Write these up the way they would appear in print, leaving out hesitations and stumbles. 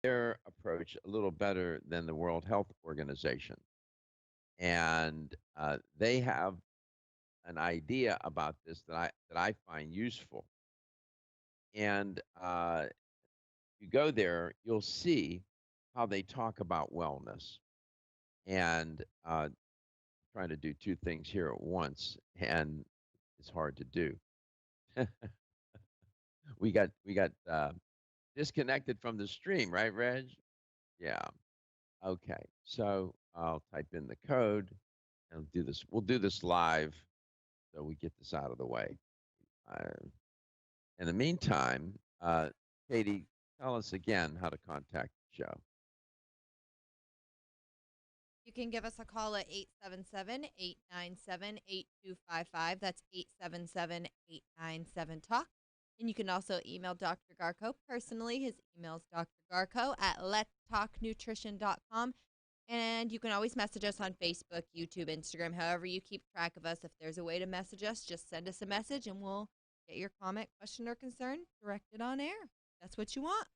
their approach a little better than the World Health Organization. And they have an idea about this that I find useful. And you go there, you'll see how they talk about wellness. And trying to do two things here at once, and it's hard to do. We got disconnected from the stream, right, Reg? Yeah. Okay. So I'll type in the code and do this. We'll do this live so we get this out of the way. Uh, in the meantime, Katie, tell us again how to contact the show. You can give us a call at 877-897-8255. That's 877-897-TALK. And you can also email Dr. Garko personally. His email is drgarko at letstalknutrition.com. And you can always message us on Facebook, YouTube, Instagram, however you keep track of us. If there's a way to message us, just send us a message and we'll get your comment, question, or concern directed on air. That's what you want.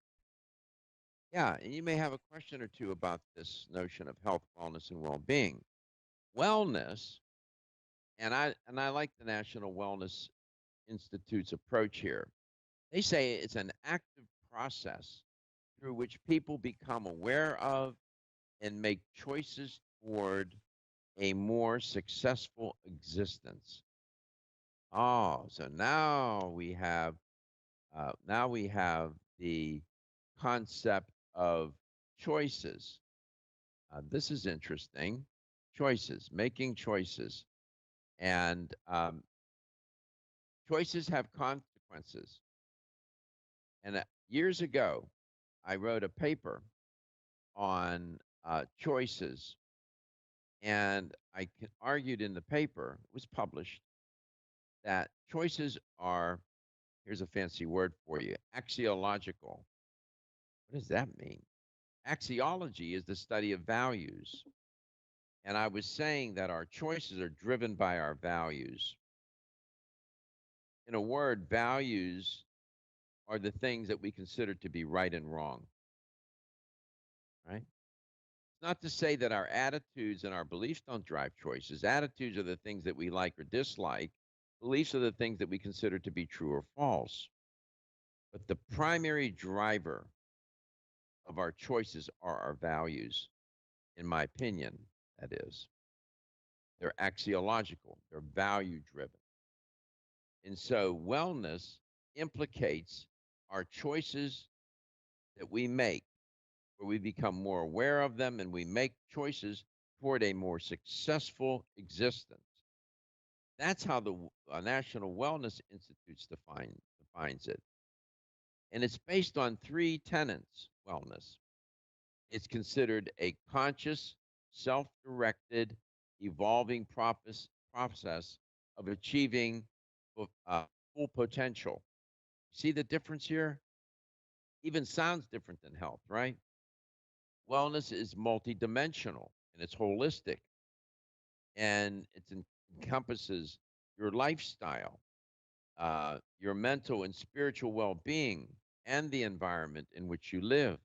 Yeah, and you may have a question or two about this notion of health, wellness, and well-being. Wellness, and I like the National Wellness Institute's approach here. They say it's an active process through which people become aware of and make choices toward a more successful existence. Oh, so now we have the concept of choices. This is interesting. Choices, making choices, and choices have consequences. And years ago, I wrote a paper on choices, and argued in the paper, it was published, that choices are, here's a fancy word for you, axiological. What does that mean? Axiology is the study of values. And I was saying that our choices are driven by our values. In a word, values are the things that we consider to be right and wrong, right? It's not to say that our attitudes and our beliefs don't drive choices. Attitudes are the things that we like or dislike. Beliefs are the things that we consider to be true or false. But the primary driver of our choices are our values, in my opinion, that is. They're axiological, they're value driven. And so wellness implicates our choices that we make, where we become more aware of them and we make choices toward a more successful existence. That's how the National Wellness Institute defines it. And it's based on three tenets, wellness. It's considered a conscious, self directed, evolving process of achieving full potential. See the difference here? Even sounds different than health, right? Wellness is multidimensional and it's holistic, and encompasses your lifestyle, your mental and spiritual well being, and the environment in which you live.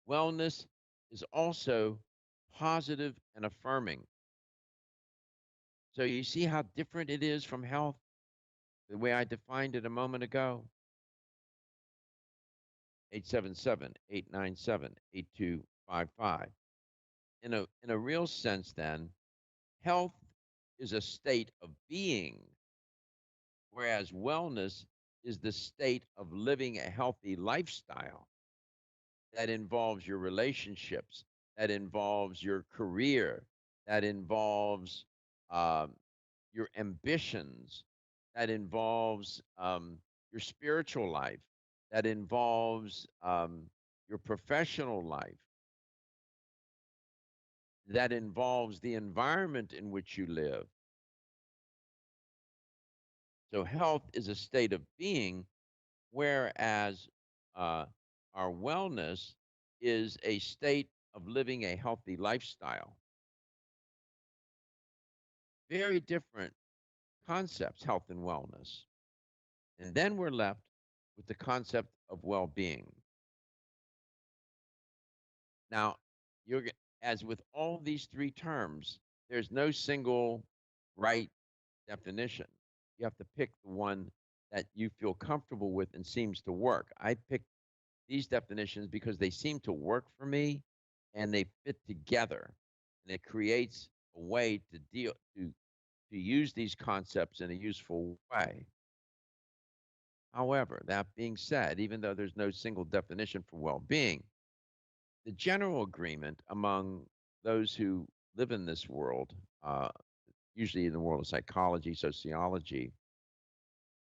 Wellness is also positive and affirming. So you see how different it is from health, the way I defined it a moment ago? 877-897-8255. In a real sense, then, health is a state of being, whereas wellness is the state of living a healthy lifestyle that involves your relationships, that involves your career, that involves um, your ambitions, that involves your spiritual life, that involves your professional life, that involves the environment in which you live. So, health is a state of being, whereas uh, our wellness is a state of living a healthy lifestyle. Very different concepts, health and wellness. And then we're left with the concept of well being. Now, as with all these three terms, there's no single right definition. You have to pick the one that you feel comfortable with and seems to work. I picked these definitions because they seem to work for me and they fit together. And it creates a way to use these concepts in a useful way. However, that being said, even though there's no single definition for well-being, the general agreement among those who live in this world, usually in the world of psychology, sociology,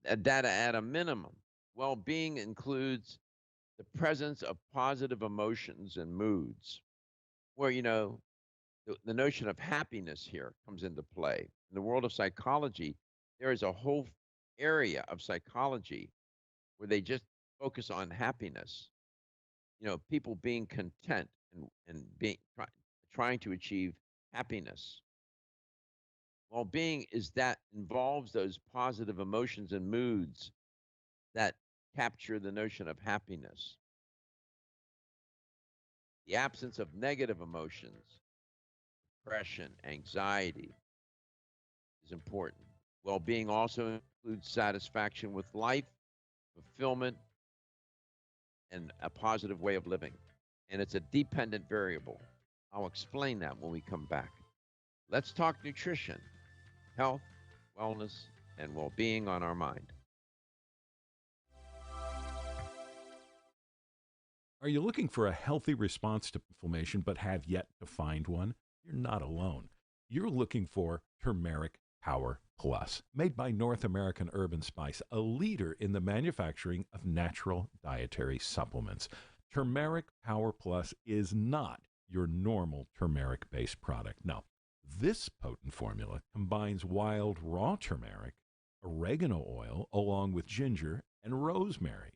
that at a minimum, well-being includes the presence of positive emotions and moods, where the notion of happiness here comes into play. In the world of psychology, there is a whole area of psychology where they just focus on happiness. People being content and trying to achieve happiness. Well-being is that involves those positive emotions and moods that capture the notion of happiness. The absence of negative emotions, depression, anxiety is important. Well-being also includes satisfaction with life, fulfillment, and a positive way of living. And it's a dependent variable. I'll explain that when we come back. Let's talk nutrition, health, wellness, and well-being on our mind. Are you looking for a healthy response to inflammation but have yet to find one? You're not alone. You're looking for Turmeric Power Plus, made by North American Herb & Spice, a leader in the manufacturing of natural dietary supplements. Turmeric Power Plus is not your normal turmeric-based product. No, this potent formula combines wild raw turmeric, oregano oil, along with ginger and rosemary.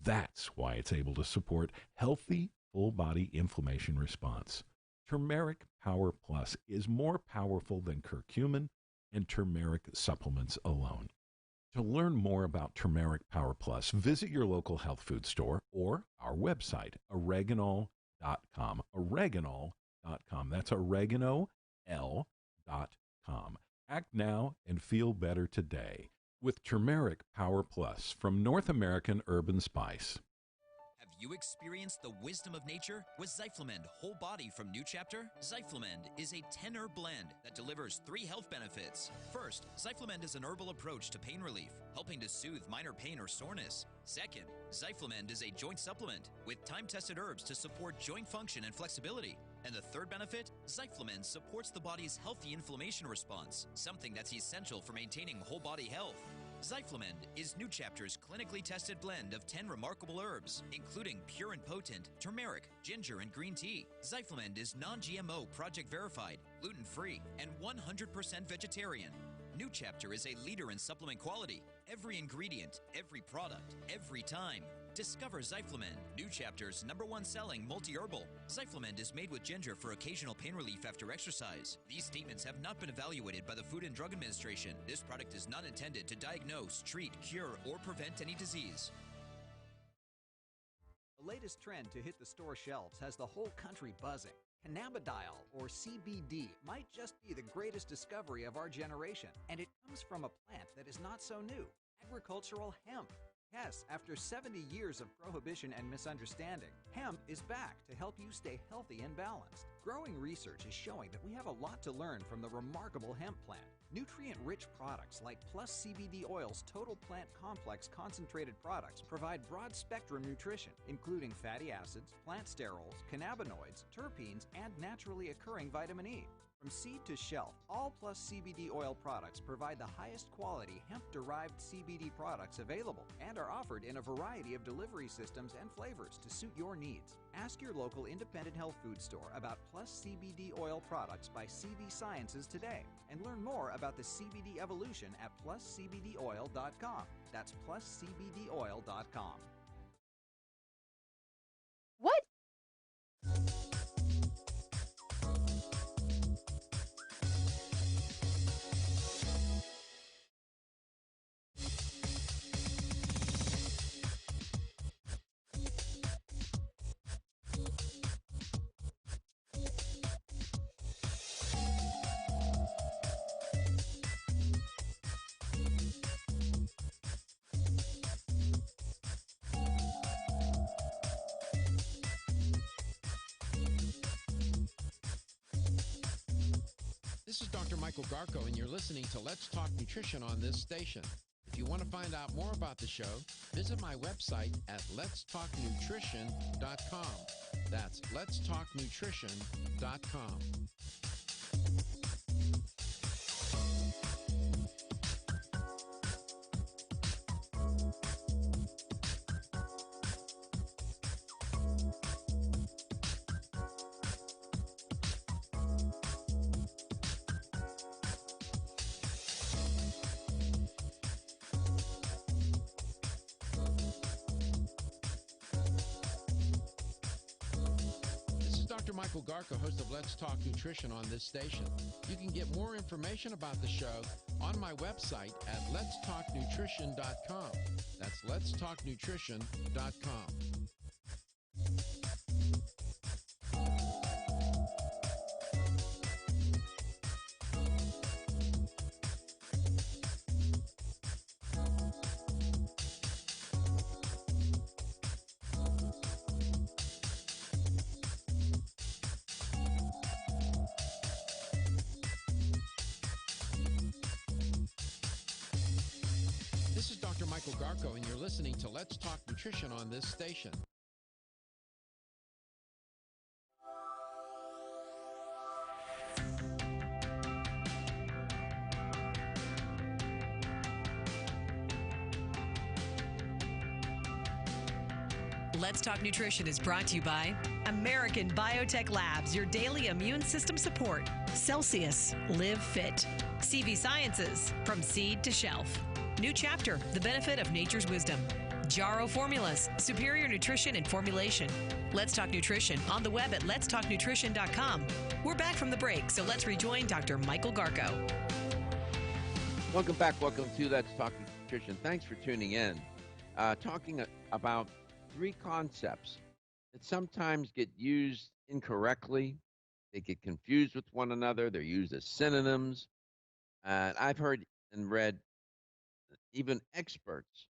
That's why it's able to support healthy, full-body inflammation response. Turmeric Power Plus is more powerful than curcumin and turmeric supplements alone. To learn more about Turmeric Power Plus, visit your local health food store or our website, oreganol.com. Oreganol.com. That's oregano.com. Act now and feel better today with Turmeric Power Plus from North American Herb & Spice. Have you experienced the wisdom of nature with Zyflamend Whole Body from New Chapter? Zyflamend is a 10-herb blend that delivers 3 health benefits. First, Zyflamend is an herbal approach to pain relief, helping to soothe minor pain or soreness. Second, Zyflamend is a joint supplement with time-tested herbs to support joint function and flexibility. And the third benefit, Zyflamend supports the body's healthy inflammation response, something that's essential for maintaining whole body health. Zyflamend is New Chapter's clinically tested blend of 10 remarkable herbs, including pure and potent turmeric, ginger, and green tea. Zyflamend is non-GMO, project verified, gluten-free, and 100% vegetarian. New Chapter is a leader in supplement quality. Every ingredient, every product, every time. Discover Zyflamend, New Chapter's #1 selling multi-herbal. Zyflamend is made with ginger for occasional pain relief after exercise. These statements have not been evaluated by the Food and Drug Administration. This product is not intended to diagnose, treat, cure, or prevent any disease. The latest trend to hit the store shelves has the whole country buzzing. Cannabidiol, or CBD, might just be the greatest discovery of our generation, and it comes from a plant that is not so new, agricultural hemp. Yes, after 70 years of prohibition and misunderstanding, hemp is back to help you stay healthy and balanced. Growing research is showing that we have a lot to learn from the remarkable hemp plant. Nutrient-rich products like Plus CBD Oil's Total Plant Complex concentrated products provide broad-spectrum nutrition, including fatty acids, plant sterols, cannabinoids, terpenes, and naturally occurring vitamin E. From seed to shelf, all Plus CBD Oil products provide the highest quality hemp-derived CBD products available and are offered in a variety of delivery systems and flavors to suit your needs. Ask your local independent health food store about Plus CBD Oil products by CV Sciences today and learn more about the CBD evolution at pluscbdoil.com. That's pluscbdoil.com. What? This is Dr. Michael Garko, and you're listening to Let's Talk Nutrition on this station. If you want to find out more about the show, visit my website at letstalknutrition.com. That's letstalknutrition.com. Dr. Michael Garko, host of Let's Talk Nutrition on this station. You can get more information about the show on my website at letstalknutrition.com. That's letstalknutrition.com. This is Dr. Michael Garko, and you're listening to Let's Talk Nutrition on this station. Let's Talk Nutrition is brought to you by American Biotech Labs, your daily immune system support. Celsius, Live Fit. CV Sciences, from seed to shelf. New Chapter, the benefit of nature's wisdom. Jarrow Formulas, superior nutrition and formulation. Let's Talk Nutrition on the web at letstalknutrition.com. We're back from the break, so let's rejoin Dr. Michael Garko. Welcome back. Welcome to Let's Talk Nutrition. Thanks for tuning in. Talking about three concepts that sometimes get used incorrectly. They get confused with one another. They're used as synonyms. And I've heard and read even experts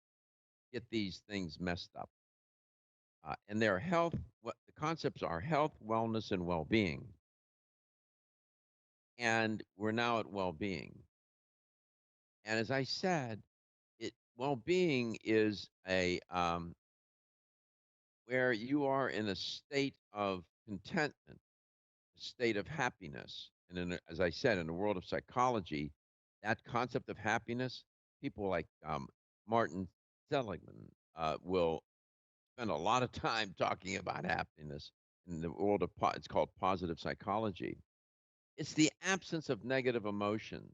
get these things messed up. And their health, what the concepts are: health, wellness, and well-being. And we're now at well-being. And as I said, well-being is a where you are in a state of contentment, a state of happiness. And as I said, in the world of psychology, that concept of happiness, people like Martin Seligman will spend a lot of time talking about happiness in the world of it's called positive psychology. It's the absence of negative emotion,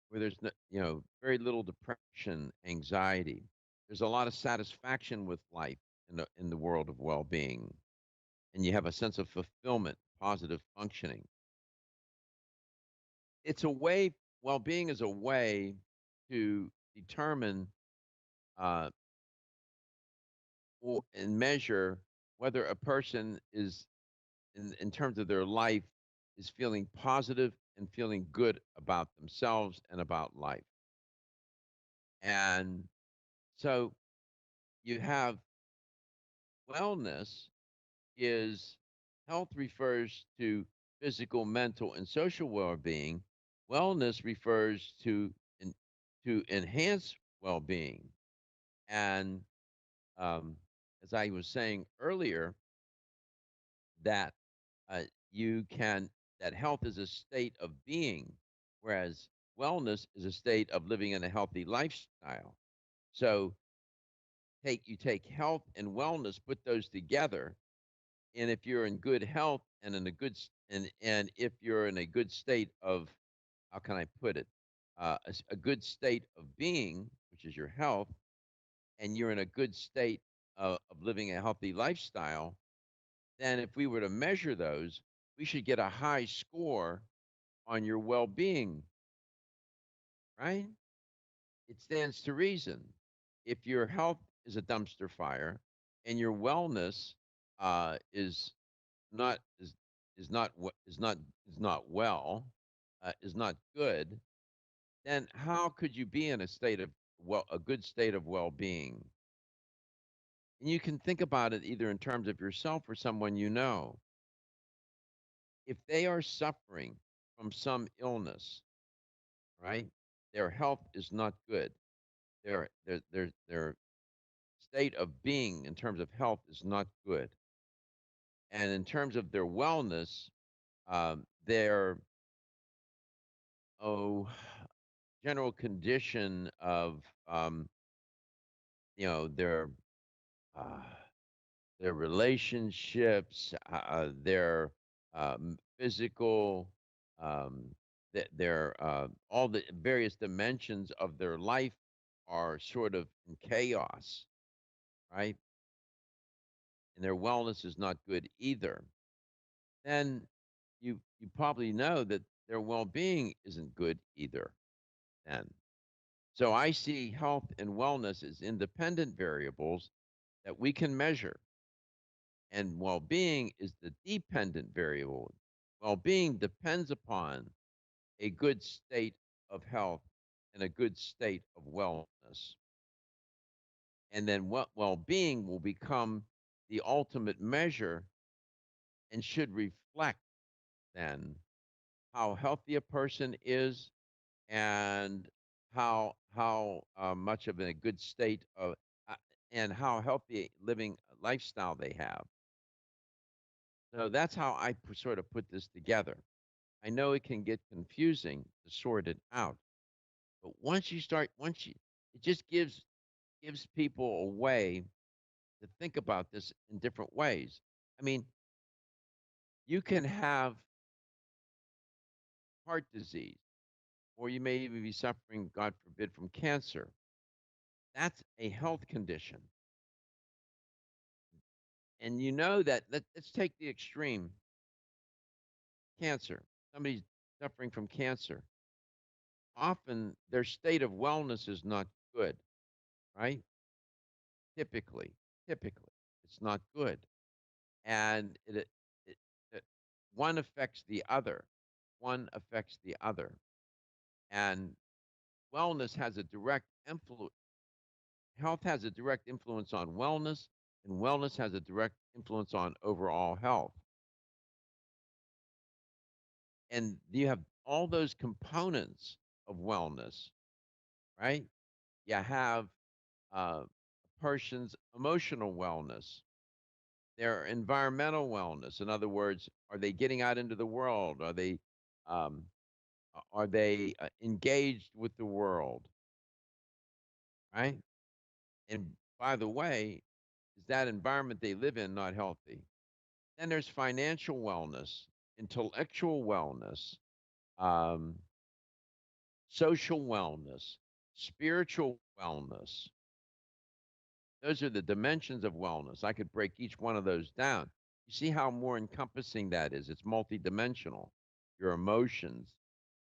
where there's very little depression, anxiety. There's a lot of satisfaction with life in the world of well-being, and you have a sense of fulfillment, positive functioning. It's a way. Well-being is a way to determine and measure whether a person is, in terms of their life, is feeling positive and feeling good about themselves and about life. And so you have wellness is health refers to physical, mental, and social well-being. Wellness refers to enhance well-being. And as I was saying earlier, that that health is a state of being, whereas wellness is a state of living in a healthy lifestyle. So you take health and wellness, put those together, and if you're in good health and in a good and if you're in a good state of, how can I put it, a good state of being, which is your health, and you're in a good state of living a healthy lifestyle, then if we were to measure those, we should get a high score on your well-being, right? It stands to reason. If your health is a dumpster fire and your wellness is not well, is not good, then how could you be in a good state of well-being? And you can think about it either in terms of yourself or someone you know. If they are suffering from some illness, right? Their health is not good. Their state of being in terms of health is not good. And in terms of their wellness, their oh general condition of you know uh, their relationships, their physical, their all the various dimensions of their life are sort of in chaos, right? And their wellness is not good either. Then you probably know that their well-being isn't good either. Then, so I see health and wellness as independent variables that we can measure, and well-being is the dependent variable. Well-being depends upon a good state of health and a good state of wellness. And then what well-being will become the ultimate measure and should reflect then how healthy a person is and how much of a good state of uh, and how healthy living lifestyle they have. So that's how I sort of put this together. I know it can get confusing to sort it out, but once you, it just gives people a way to think about this in different ways. I mean, you can have heart disease, or you may even be suffering, God forbid, from cancer. That's a health condition. And you know that, let's take the extreme cancer. Somebody's suffering from cancer. Often their state of wellness is not good, right? Typically, typically, it's not good. And it, it one affects the other. One affects the other. And wellness has a direct influence. Health has a direct influence on wellness, and wellness has a direct influence on overall health. And you have all those components of wellness, right? You have a person's emotional wellness, their environmental wellness. In other words, are they getting out into the world? Um, are they engaged with the world, right? And by the way, is that environment they live in not healthy? Then there's financial wellness, intellectual wellness, um, social wellness, spiritual wellness. Those are the dimensions of wellness. I could break each one of those down. You see how more encompassing that is? It's multidimensional. Your emotions,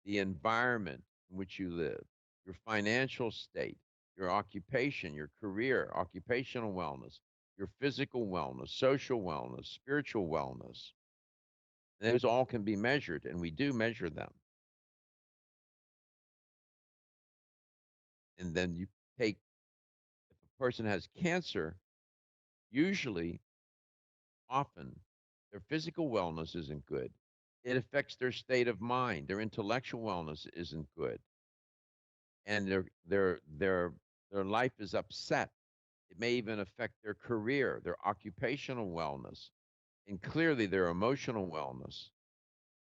the environment in which you live, your financial state, your occupation, your career, occupational wellness, your physical wellness, social wellness, spiritual wellness. Those all can be measured, and we do measure them. And then you take, if a person has cancer, usually, often, their physical wellness isn't good. It affects their state of mind. Their intellectual wellness isn't good, and their life is upset. It may even affect their career, their occupational wellness, and clearly their emotional wellness.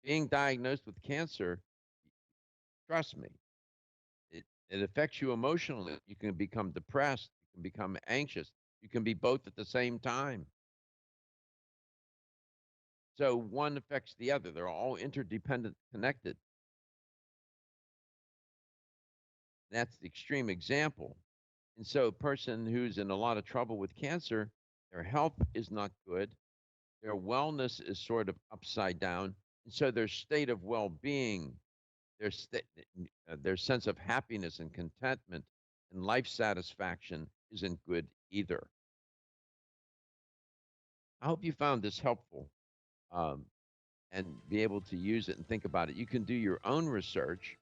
Being diagnosed with cancer, trust me, it affects you emotionally. You can become depressed, you can become anxious, you can be both at the same time. So one affects the other. They're all interdependent, connected. That's the extreme example. And so a person who's in a lot of trouble with cancer, their health is not good. Their wellness is sort of upside down. And so their state of well-being, their sense of happiness and contentment and life satisfaction isn't good either. I hope you found this helpful, um, and be able to use it and think about it. You can do your own research.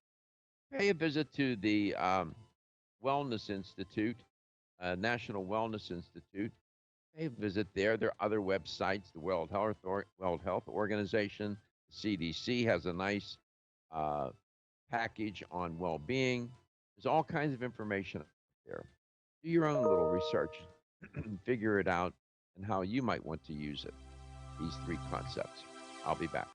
Pay a visit to the Wellness Institute, National Wellness Institute. Pay a visit there. There are other websites. The World Health Organization, the CDC has a nice uh, package on well-being. There's all kinds of information out there. Do your own little research, figure it out, and how you might want to use it. These three concepts. I'll be back.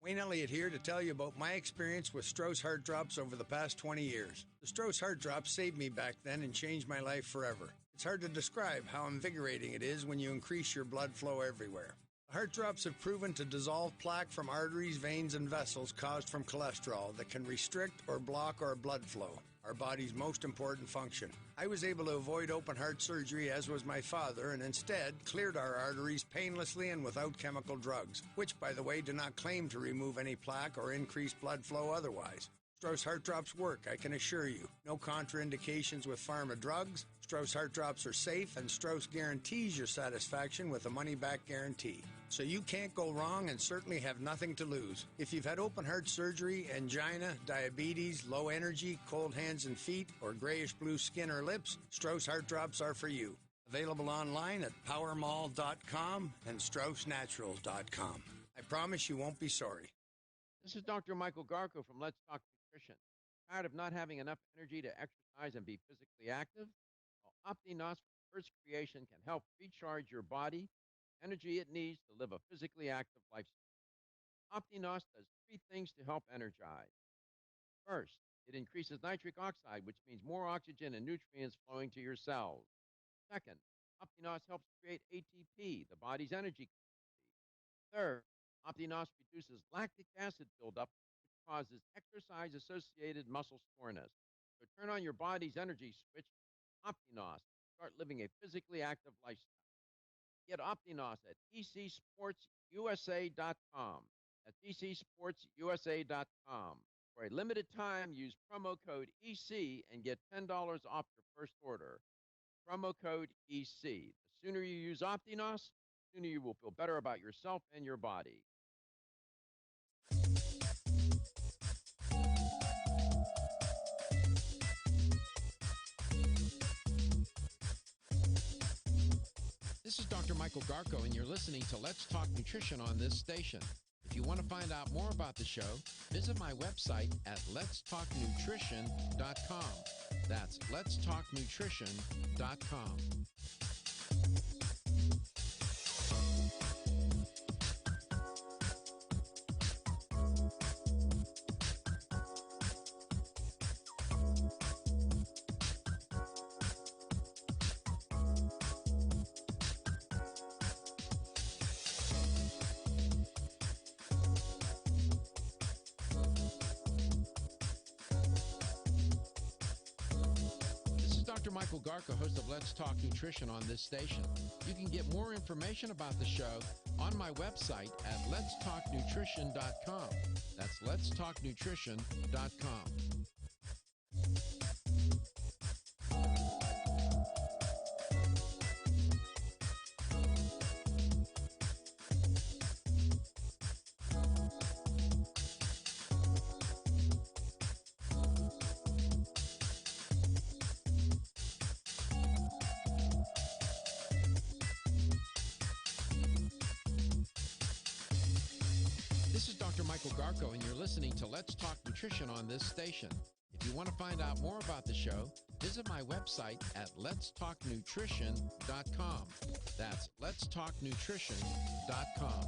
Wayne Elliott here to tell you about my experience with Strauss Heart Drops over the past 20 years. The Strauss Heart Drops saved me back then and changed my life forever. It's hard to describe how invigorating it is when you increase your blood flow everywhere. The Heart Drops have proven to dissolve plaque from arteries, veins, and vessels caused from cholesterol that can restrict or block our blood flow, our body's most important function. I was able to avoid open heart surgery, as was my father, and instead cleared our arteries painlessly and without chemical drugs, which, by the way, do not claim to remove any plaque or increase blood flow otherwise. Strauss Heart Drops work, I can assure you. No contraindications with pharma drugs. Strauss Heart Drops are safe, and Strauss guarantees your satisfaction with a money-back guarantee. So you can't go wrong and certainly have nothing to lose. If you've had open heart surgery, angina, diabetes, low energy, cold hands and feet, or grayish-blue skin or lips, Strauss Heart Drops are for you. Available online at powermall.com and straussnaturals.com. I promise you won't be sorry. This is Dr. Michael Garko from Let's Talk Nutrition. Tired of not having enough energy to exercise and be physically active? Well, OptiNos from Earth's creation can help recharge your body, energy it needs to live a physically active lifestyle. OptiNos does three things to help energize. First, it increases nitric oxide, which means more oxygen and nutrients flowing to your cells. Second, OptiNos helps create ATP, the body's energy currency. Third, OptiNos reduces lactic acid buildup, which causes exercise-associated muscle soreness. So turn on your body's energy switch, OptiNos. Start living a physically active lifestyle. Get OptiNos at ecsportsusa.com. That's ecsportsusa.com. For a limited time, use promo code EC and get $10 off your first order. Promo code EC. The sooner you use OptiNos, the sooner you will feel better about yourself and your body. This is Dr. Michael Garko, and you're listening to Let's Talk Nutrition on this station. If you want to find out more about the show, visit my website at letstalknutrition.com. That's letstalknutrition.com. Dr. Michael Garko, host of Let's Talk Nutrition on this station. You can get more information about the show on my website at letstalknutrition.com. That's letstalknutrition.com. This is Dr. Michael Garko, and you're listening to Let's Talk Nutrition on this station. If you want to find out more about the show, visit my website at letstalknutrition.com. That's letstalknutrition.com.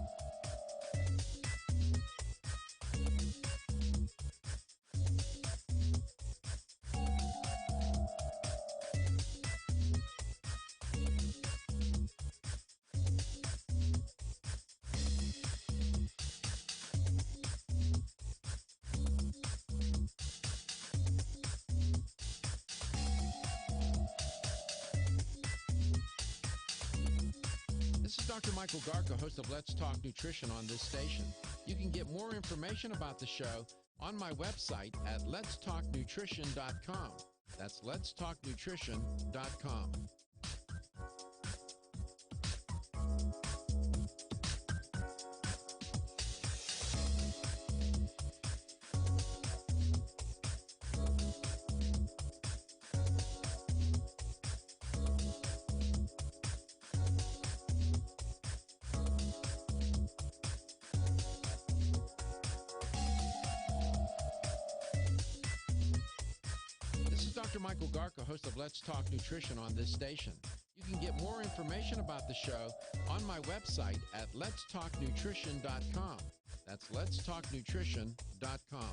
This is Dr. Michael Garko, host of Let's Talk Nutrition on this station. You can get more information about the show on my website at letstalknutrition.com. That's letstalknutrition.com. Dr. Michael Garko, host of Let's Talk Nutrition on this station. You can get more information about the show on my website at letstalknutrition.com. That's letstalknutrition.com.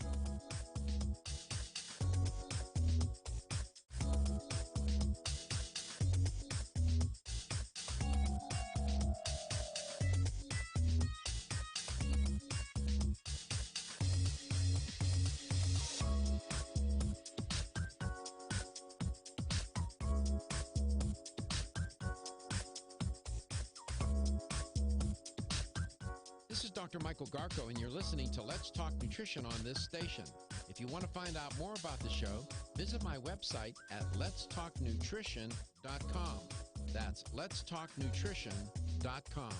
This is Dr. Michael Garko, and you're listening to Let's Talk Nutrition on this station. If you want to find out more about the show, visit my website at letstalknutrition.com. That's letstalknutrition.com.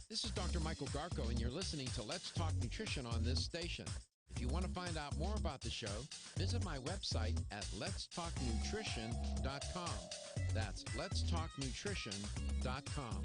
This is Dr. Michael Garko, and you're listening to Let's Talk Nutrition on this station. If you want to find out more about the show, visit my website at letstalknutrition.com. That's letstalknutrition.com.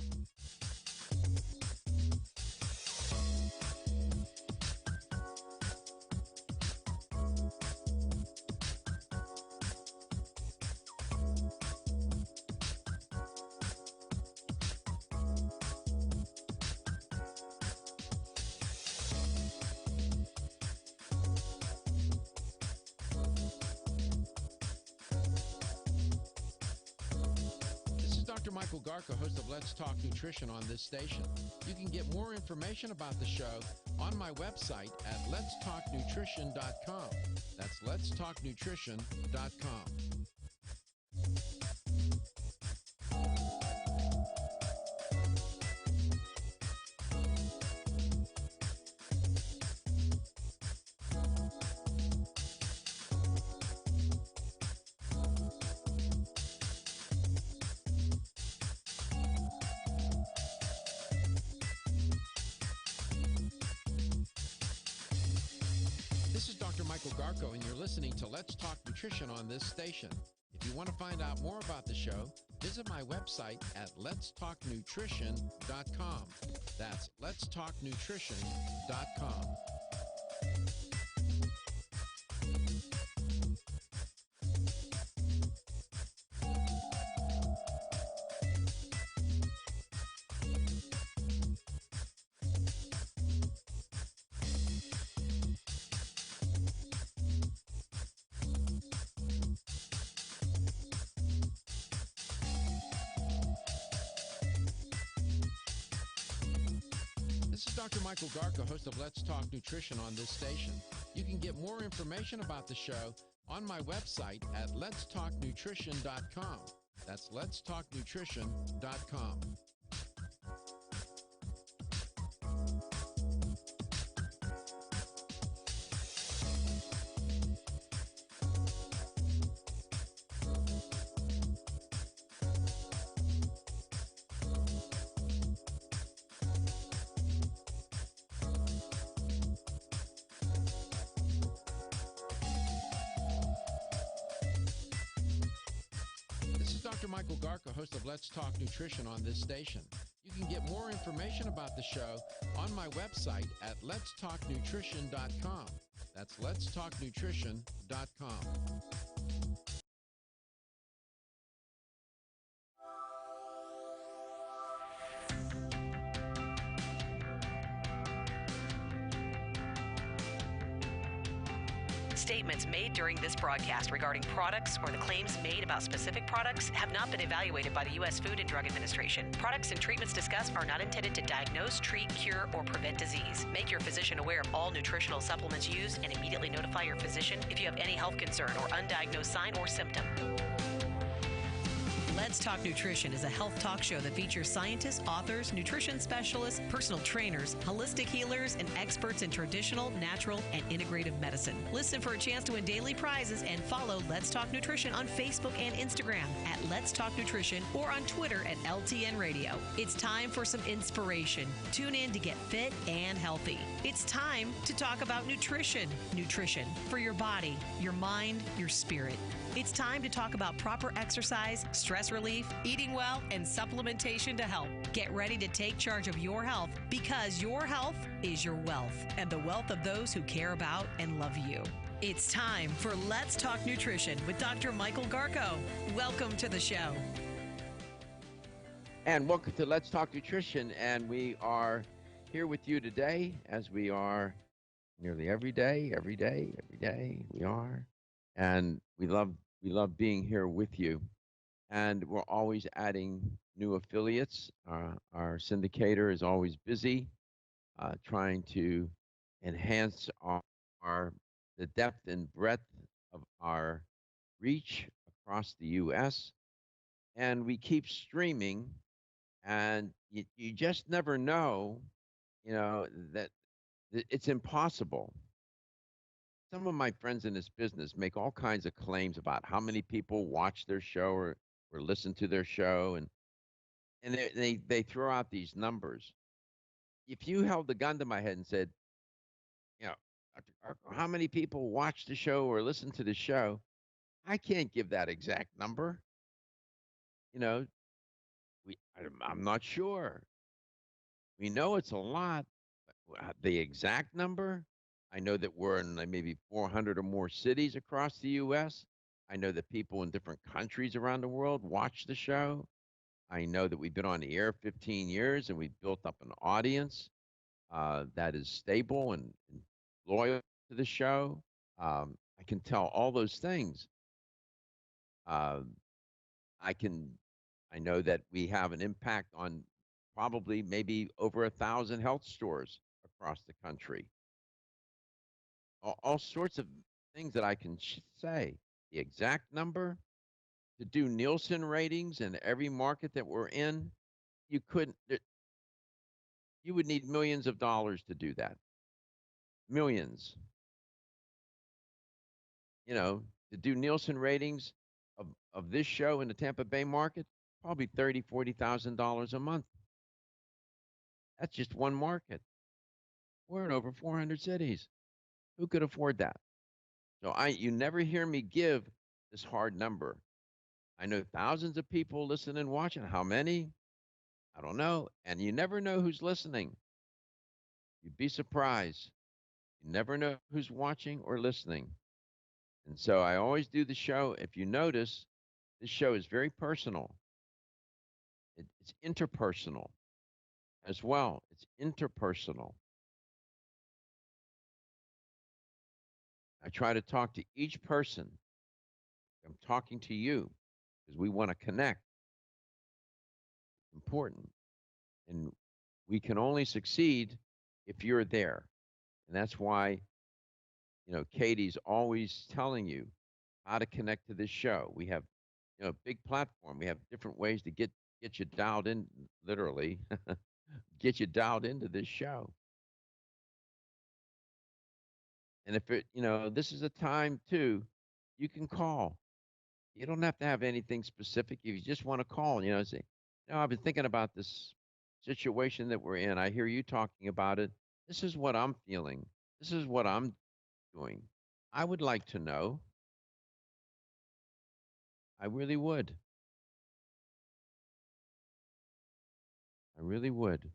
Dr. Michael Garko, host of Let's Talk Nutrition on this station. You can get more information about the show on my website at letstalknutrition.com. That's letstalknutrition.com. This is Dr. Michael Garko, and you're listening to Let's Talk Nutrition on this station. If you want to find out more about the show, visit my website at letstalknutrition.com. That's letstalknutrition.com. This is Dr. Michael Garko, host of Let's Talk Nutrition on this station. You can get more information about the show on my website at letstalknutrition.com. That's letstalknutrition.com. This is Dr. Michael Garko, host of Let's Talk Nutrition on this station. You can get more information about the show on my website at letstalknutrition.com. That's letstalknutrition.com. Statements made during this broadcast regarding products or the claims made about specific products have not been evaluated by the U.S. Food and Drug Administration. Products and treatments discussed are not intended to diagnose, treat, cure, or prevent disease. Make your physician aware of all nutritional supplements used and immediately notify your physician if you have any health concern or undiagnosed sign or symptom. Let's Let's Talk Nutrition is a health talk show that features scientists, authors, nutrition specialists, personal trainers, holistic healers, and experts in traditional, natural, and integrative medicine. Listen for a chance to win daily prizes and follow Let's Talk Nutrition on Facebook and Instagram at Let's Talk Nutrition or on Twitter at LTN Radio. It's time for some inspiration. Tune in to get fit and healthy. It's time to talk about nutrition. Nutrition for your body, your mind, your spirit. It's time to talk about proper exercise, stress relief, eating well, and supplementation to help. Get ready to take charge of your health because your health is your wealth and the wealth of those who care about and love you. It's time for Let's Talk Nutrition with Dr. Michael Garko. Welcome to the show. And welcome to Let's Talk Nutrition. And we are here with you today, as we are nearly every day we are. And we love being here with you. And we're always adding new affiliates. Our syndicator is always busy trying to enhance the depth and breadth of our reach across the U.S. And we keep streaming, and you just never know, that it's impossible. Some of my friends in this business make all kinds of claims about how many people watch their show or listen to their show, and they throw out these numbers. If you held the gun to my head and said, Dr. Garko, how many people watch the show or listen to the show, I can't give that exact number. I'm not sure. We know it's a lot, but the exact number, I know that we're in maybe 400 or more cities across the U.S. I know that people in different countries around the world watch the show. I know that we've been on the air 15 years and we've built up an audience that is stable and loyal to the show. I can tell all those things. I know that we have an impact on probably maybe over 1,000 health stores across the country. All sorts of things that I can say. The exact number, to do Nielsen ratings in every market that we're in, you would need millions of dollars to do that. Millions. To do Nielsen ratings of this show in the Tampa Bay market, probably $30,000-$40,000 a month. That's just one market. We're in over 400 cities. Who could afford that? So you never hear me give this hard number. I know thousands of people listening and watching. How many? I don't know. And you never know who's listening. You'd be surprised. You never know who's watching or listening. And so I always do the show. If you notice, this show is very personal. It's interpersonal as well. It's interpersonal. I try to talk to each person. I'm talking to you because we want to connect. It's important. And we can only succeed if you're there. And that's why, Katie's always telling you how to connect to this show. We have, a big platform. We have different ways to get you dialed in, literally, get you dialed into this show. And if this is a time too, you can call. You don't have to have anything specific. If you just want to call, say, I've been thinking about this situation that we're in. I hear you talking about it. This is what I'm feeling. This is what I'm doing. I would like to know. I really would. I really would.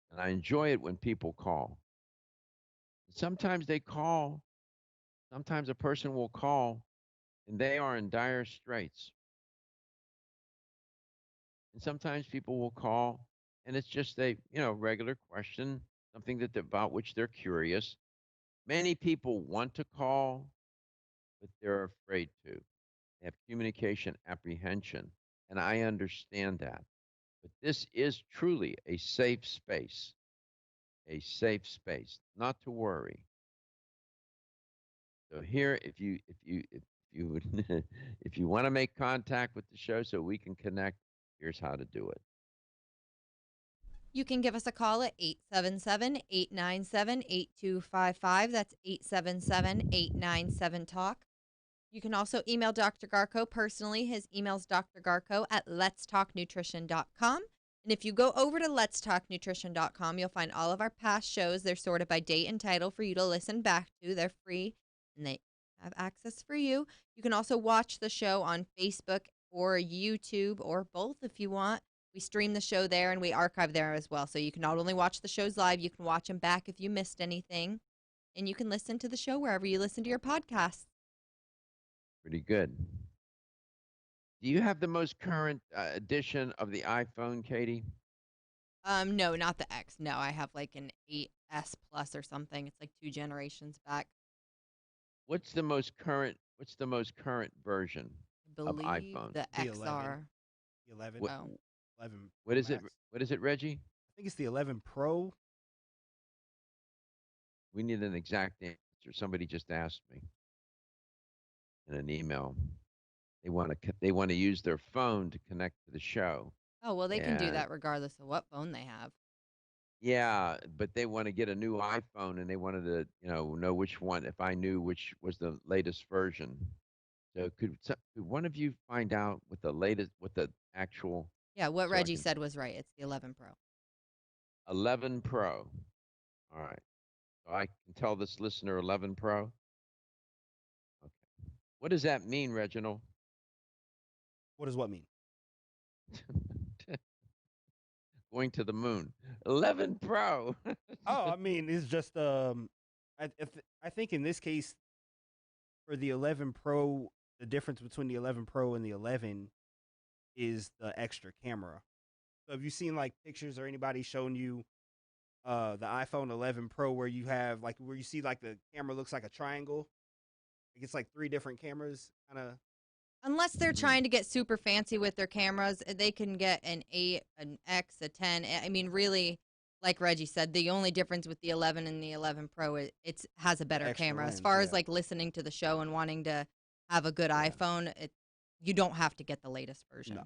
And I enjoy it when people call. Sometimes they call. Sometimes a person will call and they are in dire straits. And sometimes people will call and it's just a, regular question, something about which they're curious. Many people want to call, but they're afraid to. They have communication apprehension, and I understand that. But this is truly a safe space, not to worry. So here, if you would, if you want to make contact with the show so we can connect, here's how to do it. You can give us a call at 877-897-8255. That's 877-897-TALK. You can also email Dr. Garko personally. His email's drgarko at letstalknutrition.com. And if you go over to letstalknutrition.com, you'll find all of our past shows. They're sorted by date and title for you to listen back to. They're free, and they have access for you. You can also watch the show on Facebook or YouTube or both if you want. We stream the show there, and we archive there as well. So you can not only watch the shows live, you can watch them back if you missed anything. And you can listen to the show wherever you listen to your podcasts. Pretty good. Do you have the most current edition of the iPhone, Katie? No, not the X. No, I have like an 8S Plus or something. It's like 2 generations back. What's the most current version I of believe iPhone? the The XR. 11. The 11. What, Oh. 11 what Pro is it? Max. What is it, Reggie? I think it's the 11 Pro. We need an exact answer. Somebody just asked me in an email. They want to use their phone to connect to the show. Oh, well, they can do And that regardless of what phone they have. yeah, but they want to get a new iPhone and they wanted to, know which one. If I knew which was the latest version, so could one of you find out what the actual? Yeah, what So I Reggie can said was right. It's the 11 Pro. 11 Pro. All right. So I can tell this listener 11 Pro. Okay. What does that mean, Reginald? What does what mean? Going to the moon. 11 Pro. Oh, I mean, it's just I think in this case for the 11 Pro, the difference between the 11 Pro and the 11 is the extra camera. So have you seen like pictures or anybody showing you the iPhone 11 Pro where you have like where you see like the camera looks like a triangle? Like it's like 3 different cameras kind of. Unless they're trying to get super fancy with their cameras, they can get an 8, an X, a 10. I mean, really, like Reggie said, the only difference with the 11 and the 11 Pro is it has a better Extra camera. As lens, far as yeah. like listening to the show and wanting to have a good Yeah. iPhone, you don't have to get the latest version. No.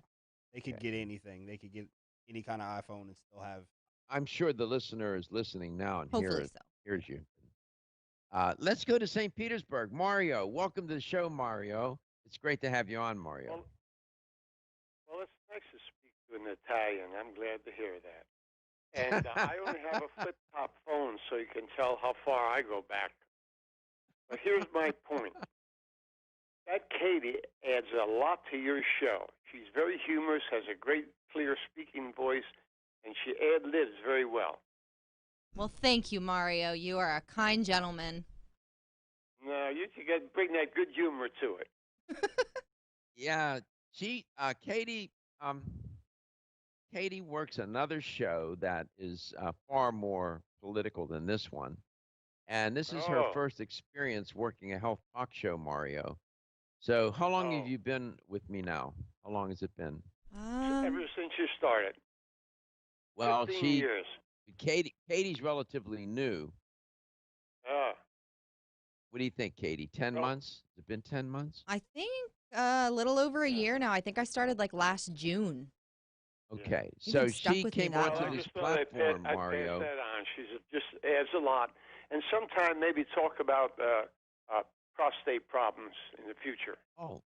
They could Okay. get anything. They could get any kind of iPhone and still have. I'm sure the listener is listening now and Hopefully so. hears you. Let's go to St. Petersburg. Mario, welcome to the show, Mario. It's great to have you on, Mario. Well, it's nice to speak to an Italian. I'm glad to hear that. And I only have a flip-top phone, so you can tell how far I go back. But here's my point. That Katie adds a lot to your show. She's very humorous, has a great, clear speaking voice, and she ad-libs very well. Well, thank you, Mario. You are a kind gentleman. No, you can bring that good humor to it. Yeah, Katie works another show that is far more political than this one. And this is her Oh. first experience working a health talk show, Mario. So how long have Oh. you been with me now? How long has it been? Ever since you started. Well, 15 years. Katie's relatively new. What do you think, Katie? 10 Well- months? Has it been 10 months? I think a little over a year now. I think I started like last June. Okay. You've So been stuck she with me came that onto long. this just thought platform, I'd Mario. pass that on. She's just adds a lot. And sometime maybe talk about prostate problems in the future. Oh,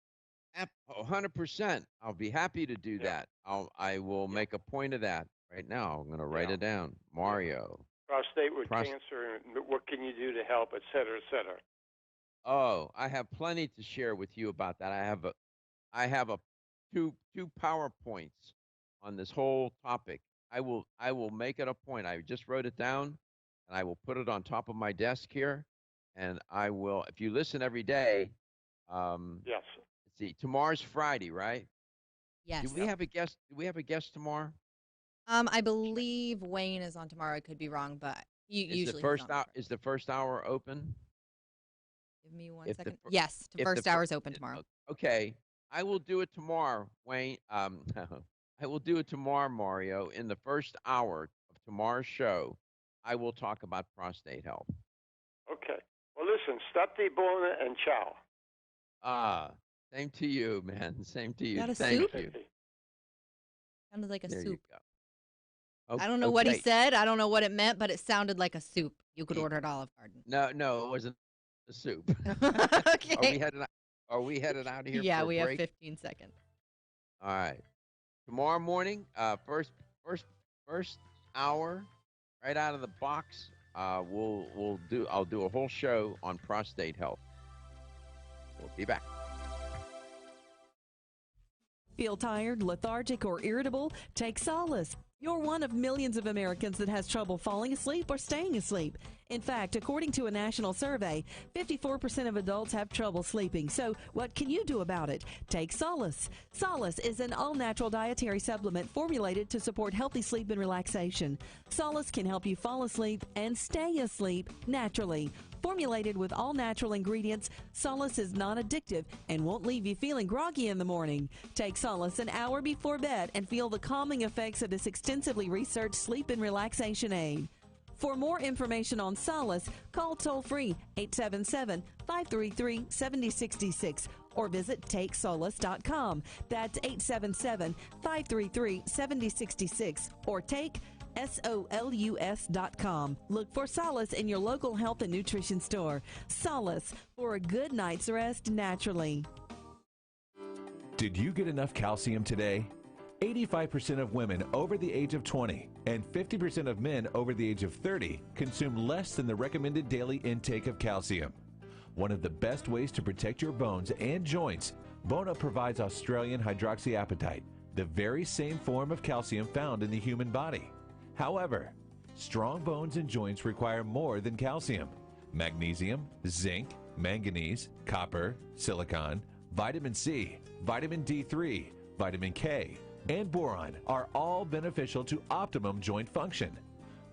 100%. I'll be happy to do that. I will make a point of that right now. I'm going to write Yeah. it down. Mario. Prostate with Pros- cancer, and what can you do to help, et cetera, et cetera. Oh, I have plenty to share with you about that. I have two PowerPoints on this whole topic. I will make it a point. I just wrote it down and I will put it on top of my desk here. And I will, if you listen every day, Yes. let's see, tomorrow's Friday, right? Yes. Do we have a guest? Do we have a guest tomorrow? I believe Wayne is on tomorrow. I could be wrong, but usually Is the first hour open? Give me one if the second. fir- Yes, the if first fir- hour is open tomorrow. Okay, I will do it tomorrow, Wayne. I will do it tomorrow, Mario. In the first hour of tomorrow's show, I will talk about prostate health. Okay. Well, listen, stop the buona and ciao. Same to you, man. Same to you. Got a Thank soup? you. Sounded like a There you soup. go. I don't know what he Okay. said. I don't know what it meant, but it sounded like a soup. You could order at Olive Garden. No, it wasn't a soup. Okay. Are we headed out of here Yeah, for a we have break? 15 seconds. All right. Tomorrow morning, first hour, right out of the box, I'll do a whole show on prostate health. We'll be back. Feel tired, lethargic, or irritable? Take Solace. You're one of millions of Americans that has trouble falling asleep or staying asleep. In fact, according to a national survey, 54% of adults have trouble sleeping. So what can you do about it? Take Solace. Solace is an all-natural dietary supplement formulated to support healthy sleep and relaxation. Solace can help you fall asleep and stay asleep naturally. Formulated with all-natural ingredients, Solace is non-addictive and won't leave you feeling groggy in the morning. Take Solace an hour before bed and feel the calming effects of this extensively researched sleep and relaxation aid. For more information on Solace, call toll-free 877-533-7066 or visit TakeSolace.com. That's 877-533-7066 or take SOLUS.com. Look for Solace in your local health and nutrition store. Solace, for a good night's rest naturally. Did you get enough calcium today? 85% of women over the age of 20 and 50% of men over the age of 30 consume less than the recommended daily intake of calcium. One of the best ways to protect your bones and joints, Bone Up provides Australian hydroxyapatite, the very same form of calcium found in the human body. However, strong bones and joints require more than calcium. Magnesium, zinc, manganese, copper, silicon, vitamin C, vitamin D3, vitamin K, and boron are all beneficial to optimum joint function.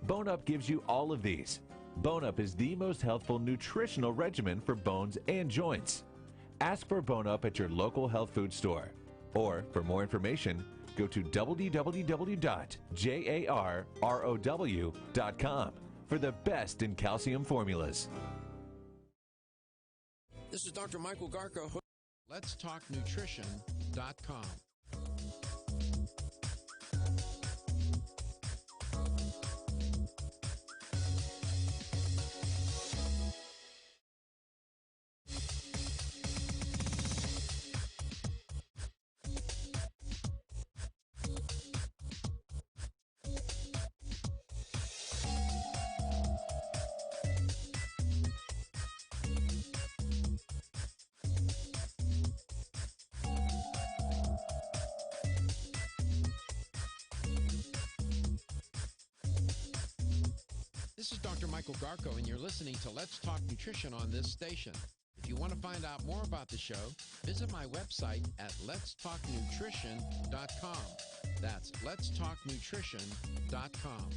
Bone Up gives you all of these. Bone Up is the most healthful nutritional regimen for bones and joints. Ask for Bone Up at your local health food store. Or, for more information, go to www.jarrow.com for the best in calcium formulas. This is Dr. Michael Garko. Let'sTalkNutrition.com. This is Dr. Michael Garko, and you're listening to Let's Talk Nutrition on this station. If you want to find out more about the show, visit my website at letstalknutrition.com. That's letstalknutrition.com.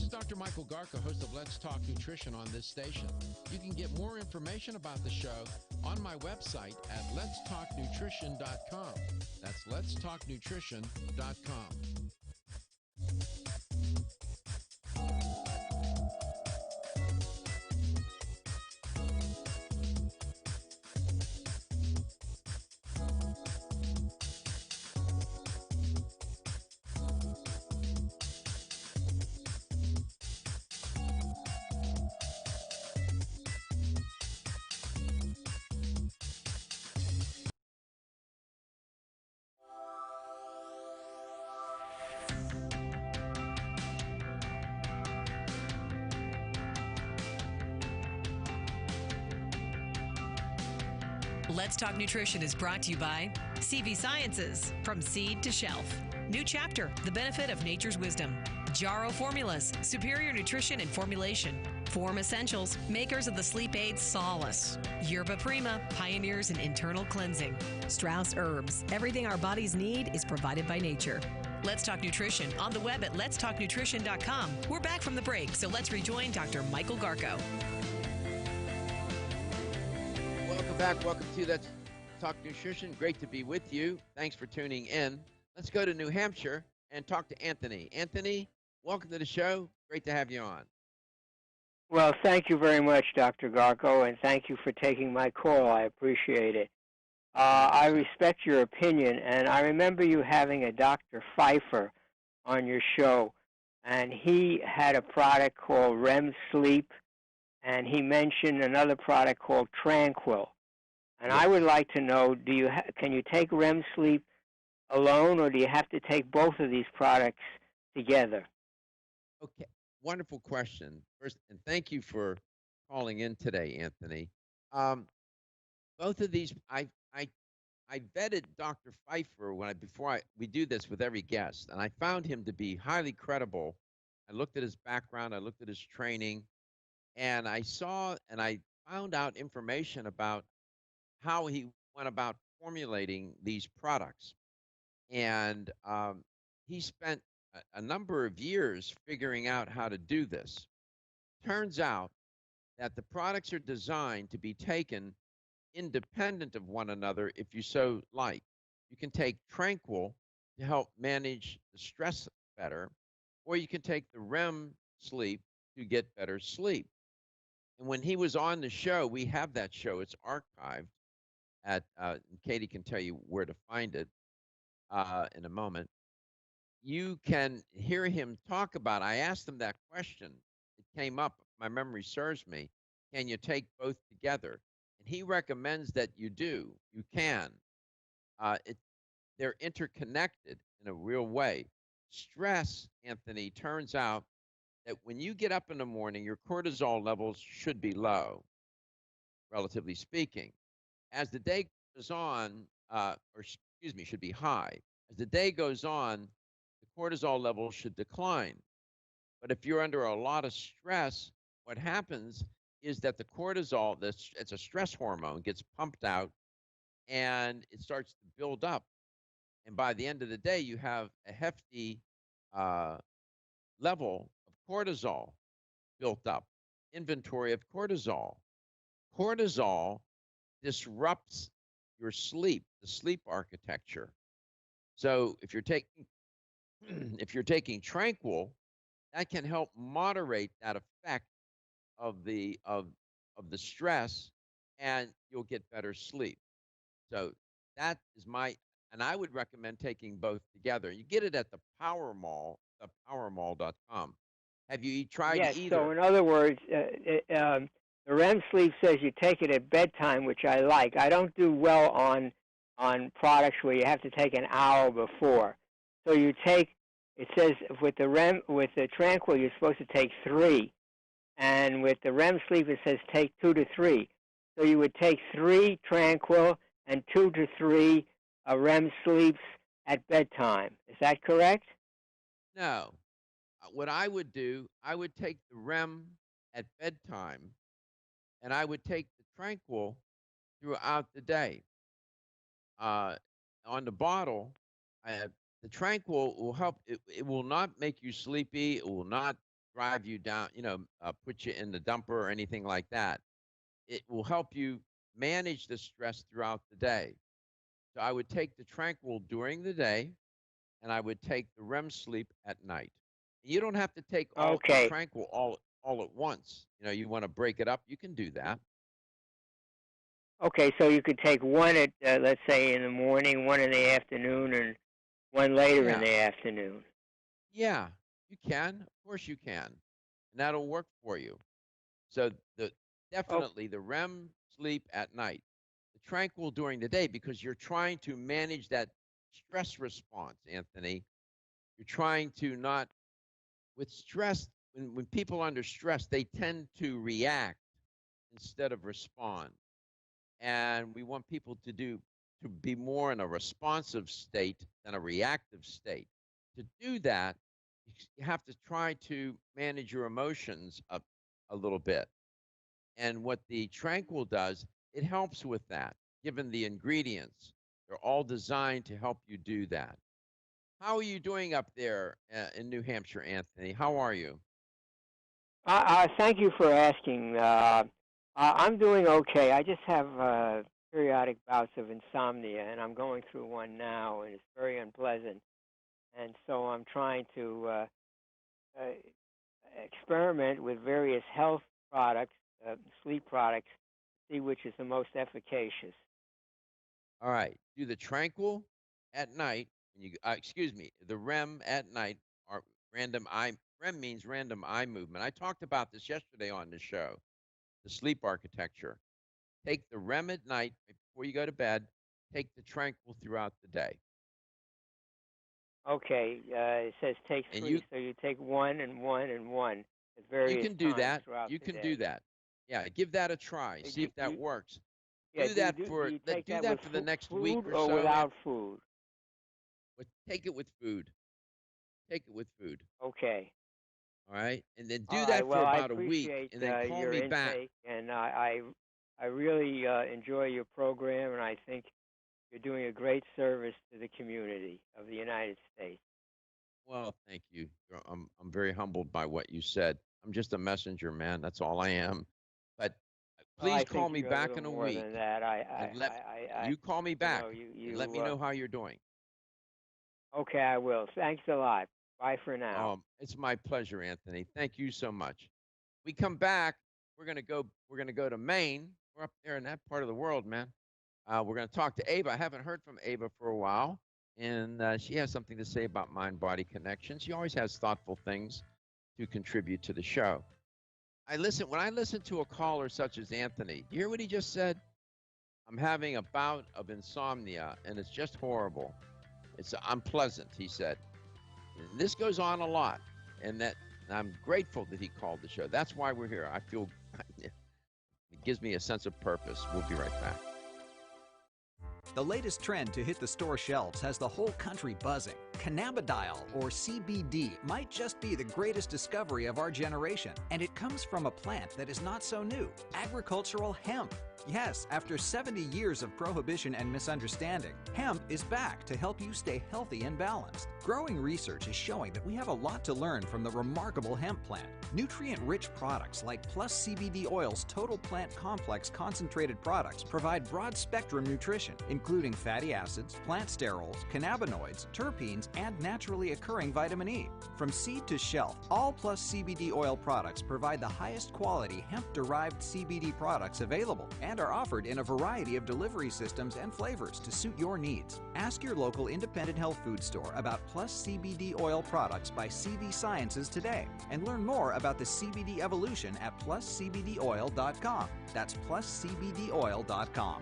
Dr. Michael Garko, host of Let's Talk Nutrition on this station. You can get more information about the show on my website at letstalknutrition.com. That's letstalknutrition.com. Let's Talk Nutrition is brought to you by CV Sciences, from seed to shelf. New chapter, the benefit of nature's wisdom. Jarro Formulas, superior nutrition and formulation. Form Essentials, makers of the sleep aid Solace. Yerba Prima, pioneers in internal cleansing. Strauss Herbs, everything our bodies need is provided by nature. Let's Talk Nutrition on the web at letstalknutrition.com. We're back from the break, so let's rejoin Dr. Michael Garko. Welcome back. Welcome to Let's Talk Nutrition. Great to be with you. Thanks for tuning in. Let's go to New Hampshire and talk to Anthony. Anthony, welcome to the show. Great to have you on. Well, thank you very much, Dr. Garko, and thank you for taking my call. I appreciate it. I respect your opinion, and I remember you having a Dr. Pfeiffer on your show, and he had a product called REM Sleep, and he mentioned another product called Tranquil. And I would like to know, can you take REM Sleep alone, or do you have to take both of these products together? Okay, wonderful question. First, and thank you for calling in today, Anthony. Both of these, I vetted Dr. Pfeiffer before we do this with every guest, and I found him to be highly credible. I looked at his background, I looked at his training, and I found out information about how he went about formulating these products. And he spent a number of years figuring out how to do this. Turns out that the products are designed to be taken independent of one another if you so like. You can take Tranquil to help manage the stress better, or you can take the REM sleep to get better sleep. And when he was on the show, we have that show. It's archived at, Katie can tell you where to find it in a moment. You can hear him talk about, I asked him that question. It came up, if my memory serves me, can you take both together? And he recommends that you do. You can. They're interconnected in a real way. Stress, Anthony, turns out that when you get up in the morning, your cortisol levels should be low, relatively speaking. As the day goes on, should be high. As the day goes on, the cortisol levels should decline. But if you're under a lot of stress, what happens is that the cortisol, it's a stress hormone, gets pumped out and it starts to build up. And by the end of the day, you have a hefty level of cortisol built up, inventory of cortisol. Cortisol disrupts your sleep, the sleep architecture. So if you're taking Tranquil, that can help moderate that effect of the stress, and you'll get better sleep. So that is and I would recommend taking both together. You get it at the Power Mall, thepowermall.com. Have you tried Yes, either? so in other words, the REM sleep says you take it at bedtime, which I like. I don't do well on products where you have to take an hour before. So you take, it says with the Tranquil, you're supposed to take 3. And with the REM sleep, it says take 2 to 3. So you would take 3 Tranquil and 2 to 3 REM sleeps at bedtime. Is that correct? No. What I would do, I would take the REM at bedtime, and I would take the Tranquil throughout the day. On the bottle, the Tranquil will help. It will not make you sleepy. It will not drive you down, put you in the dumper or anything like that. It will help you manage the stress throughout the day. So I would take the Tranquil during the day, and I would take the REM sleep at night. You don't have to take all the Tranquil all at once. You want to break it up, you can do that. Okay, so you could take one at, let's say, in the morning, one in the afternoon, and one later in the afternoon. Yeah, you can. Of course you can. And that'll work for you. So definitely the REM sleep at night, the Tranquil during the day, because you're trying to manage that stress response, Anthony. You're trying to not, with stress, when people are under stress, they tend to react instead of respond. And we want people to be more in a responsive state than a reactive state. To do that, you have to try to manage your emotions a little bit. And what the Tranquil does, it helps with that, given the ingredients. They're all designed to help you do that. How are you doing up there in New Hampshire, Anthony? How are you? Thank you for asking. I'm doing okay. I just have periodic bouts of insomnia, and I'm going through one now, and it's very unpleasant. And so I'm trying to experiment with various health products, sleep products, see which is the most efficacious. All right. Do the Tranquil at night. When you, excuse me, the REM at night. Or REM means random eye movement. I talked about this yesterday on the show, the sleep architecture. Take the REM at night before you go to bed. Take the Tranquil throughout the day. Okay, it says take And three, so you take one and one and one at various you can do times that. throughout You the can day. do that. Yeah, give that a try. See if that works. Yeah, do that do for you take do that that with for the next food week or or so. without food? Take it with food. Take it with food. Okay. All right, and then do All that right. for Well, I about a week, appreciate and then call your me back. intake, and I really enjoy your program, and I think you're doing a great service to the community of the United States. Well, thank you. I'm very humbled by what you said. I'm just a messenger, man. That's all I am. But Well, I please call think me you're back a in little a more week. than that. You call me back and let me know how you're doing. Okay, I will. Thanks a lot. Bye for now. It's my pleasure, Anthony. Thank you so much. We come back. We're gonna go to Maine. We're up there in that part of the world, man. We're gonna talk to Ava. I haven't heard from Ava for a while, and she has something to say about mind-body connection. She always has thoughtful things to contribute to the show. When I listen to a caller such as Anthony, you hear what he just said? I'm having a bout of insomnia, and it's just horrible. It's unpleasant, he said. And this goes on a lot, and I'm grateful that he called the show. That's why we're here. I feel it gives me a sense of purpose. We'll be right back. The latest trend to hit the store shelves has the whole country buzzing. Cannabidiol, or CBD, might just be the greatest discovery of our generation, and it comes from a plant that is not so new, agricultural hemp. Yes, after 70 years of prohibition and misunderstanding, hemp is back to help you stay healthy and balanced. Growing research is showing that we have a lot to learn from the remarkable hemp plant. Nutrient-rich products like Plus CBD Oil's Total Plant Complex concentrated products provide broad-spectrum nutrition, including fatty acids, plant sterols, cannabinoids, terpenes, and naturally occurring vitamin E. From seed to shelf, all Plus CBD Oil products provide the highest quality hemp-derived CBD products available and are offered in a variety of delivery systems and flavors to suit your needs. Ask your local independent health food store about Plus CBD Oil products by CV Sciences today and learn more about the CBD evolution at pluscbdoil.com. That's pluscbdoil.com.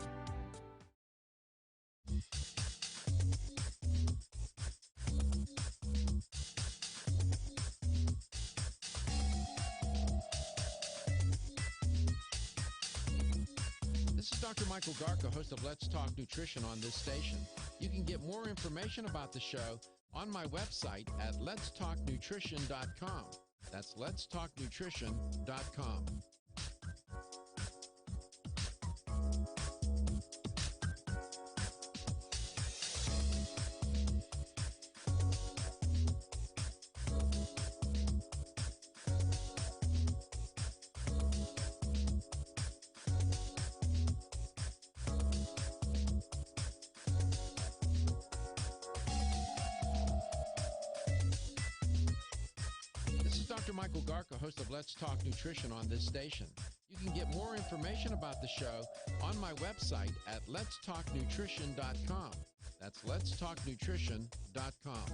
This is Dr. Michael Garko, host of Let's Talk Nutrition on this station. You can get more information about the show on my website at letstalknutrition.com. That's letstalknutrition.com. This is Dr. Michael Garko, host of Let's Talk Nutrition on this station. You can get more information about the show on my website at letstalknutrition.com. That's letstalknutrition.com.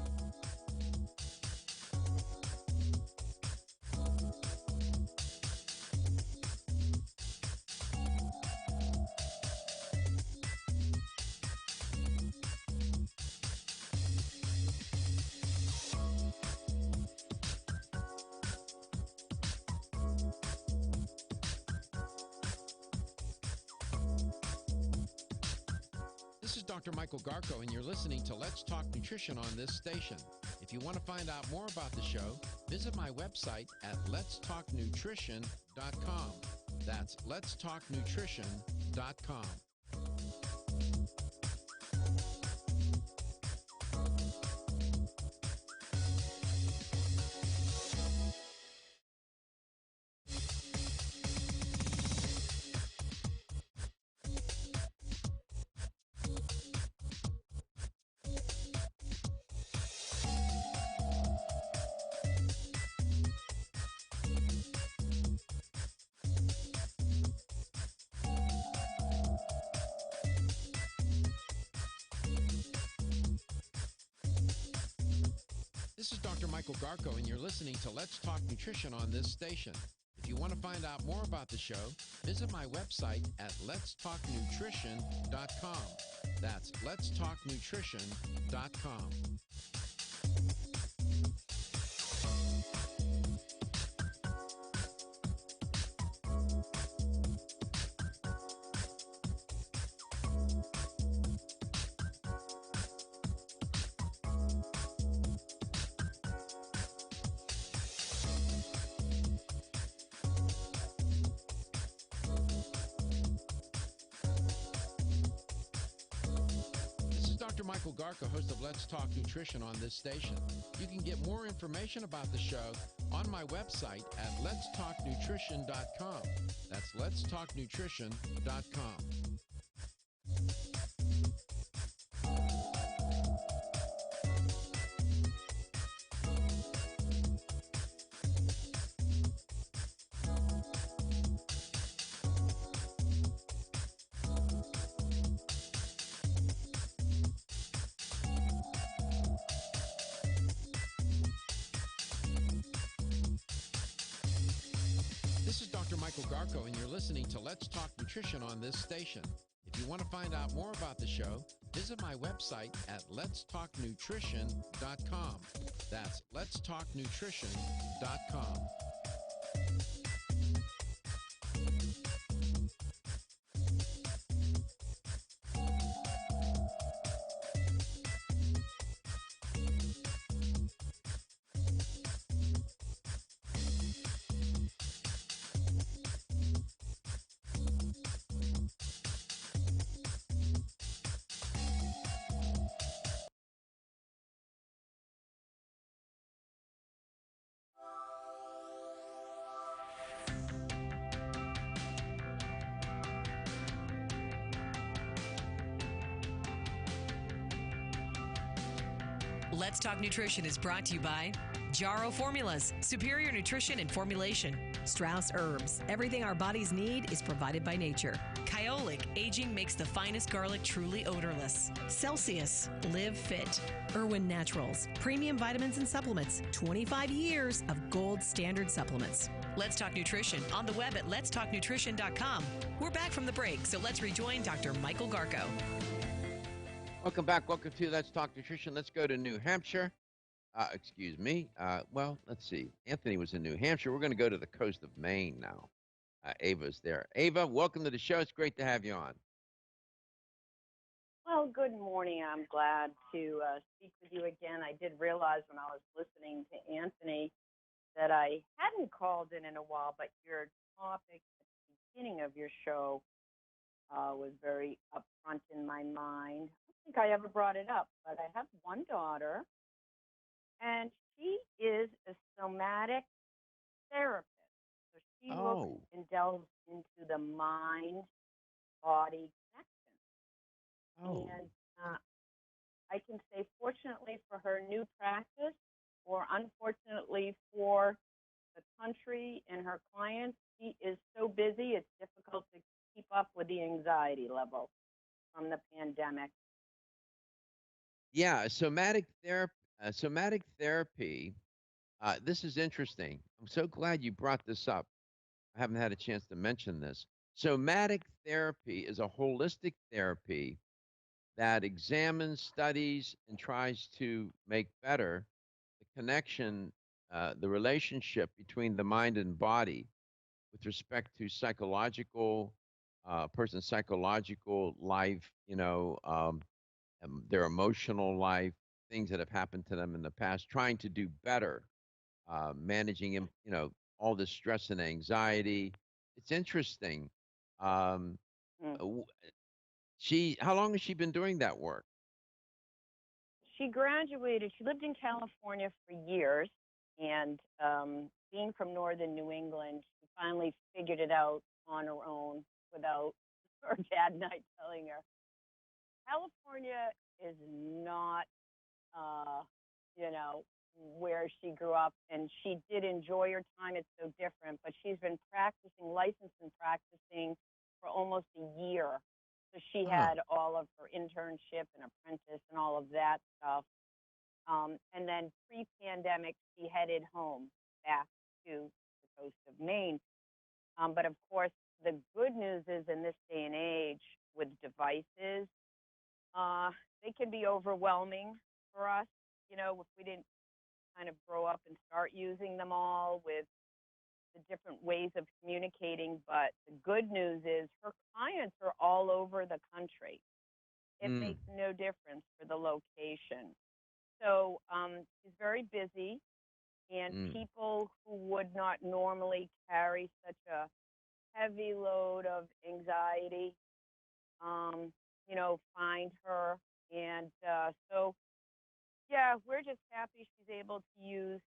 This is Dr. Michael Garko, and you're listening to Let's Talk Nutrition on this station. If you want to find out more about the show, visit my website at letstalknutrition.com. That's letstalknutrition.com. This is Dr. Michael Garko, and you're listening to Let's Talk Nutrition on this station. If you want to find out more about the show, visit my website at letstalknutrition.com. That's letstalknutrition.com. Dr. Michael Garko, host of Let's Talk Nutrition on this station. You can get more information about the show on my website at letstalknutrition.com. That's letstalknutrition.com. This is Dr. Michael Garko, and you're listening to Let's Talk Nutrition on this station. If you want to find out more about the show, visit my website at letstalknutrition.com. That's letstalknutrition.com. Let's Talk Nutrition is brought to you by Jarrow Formulas, superior nutrition and formulation. Strauss Herbs, everything our bodies need is provided by nature. Kyolic, aging makes the finest garlic truly odorless. Celsius, live fit. Irwin Naturals, premium vitamins and supplements. 25 years of gold standard supplements. Let's Talk Nutrition on the web at letstalknutrition.com. We're back from the break, so let's rejoin Dr. Michael Garko. Welcome back. Welcome to Let's Talk Nutrition. Let's go to New Hampshire. Excuse me. Well, let's see. Anthony was in New Hampshire. We're going to go to the coast of Maine now. Ava's there. Ava, welcome to the show. It's great to have you on. Well, good morning. I'm glad to speak with you again. I did realize when I was listening to Anthony that I hadn't called in a while, but your topic at the beginning of your show was very upfront in my mind. I don't think I ever brought it up, but I have one daughter, and she is a somatic therapist. So she looks and delves into the mind-body connection. And I can say, fortunately for her new practice, or unfortunately for the country and her clients, she is so busy it's difficult to keep up with the anxiety level from the pandemic. Yeah, somatic therapy. This is interesting. I'm so glad you brought this up. I haven't had a chance to mention this. Somatic therapy is a holistic therapy that examines, studies, and tries to make better the connection, the relationship between the mind and body with respect to psychological, person's psychological life, their emotional life, things that have happened to them in the past, trying to do better, managing, all the stress and anxiety. It's interesting. Um, Mm. how long has she been doing that work? She graduated. She lived in California for years, and being from northern New England, she finally figured it out on her own without her dad not telling her. California is not, uh, you know, where she grew up, and she did enjoy her time. It's so different, but she's been practicing, licensed and practicing for almost a year. So she Huh. had all of her internship and apprentice and all of that stuff. And then pre-pandemic, she headed home back to the coast of Maine. But of course, the good news is in this day and age with devices, uh, they can be overwhelming for us. If we didn't kind of grow up and start using them all with the different ways of communicating. But the good news is her clients are all over the country. It Mm, makes no difference for the location. So she's very busy, and mm. people who would not normally carry such a heavy load of anxiety, find her. And so, yeah, we're just happy she's able to use,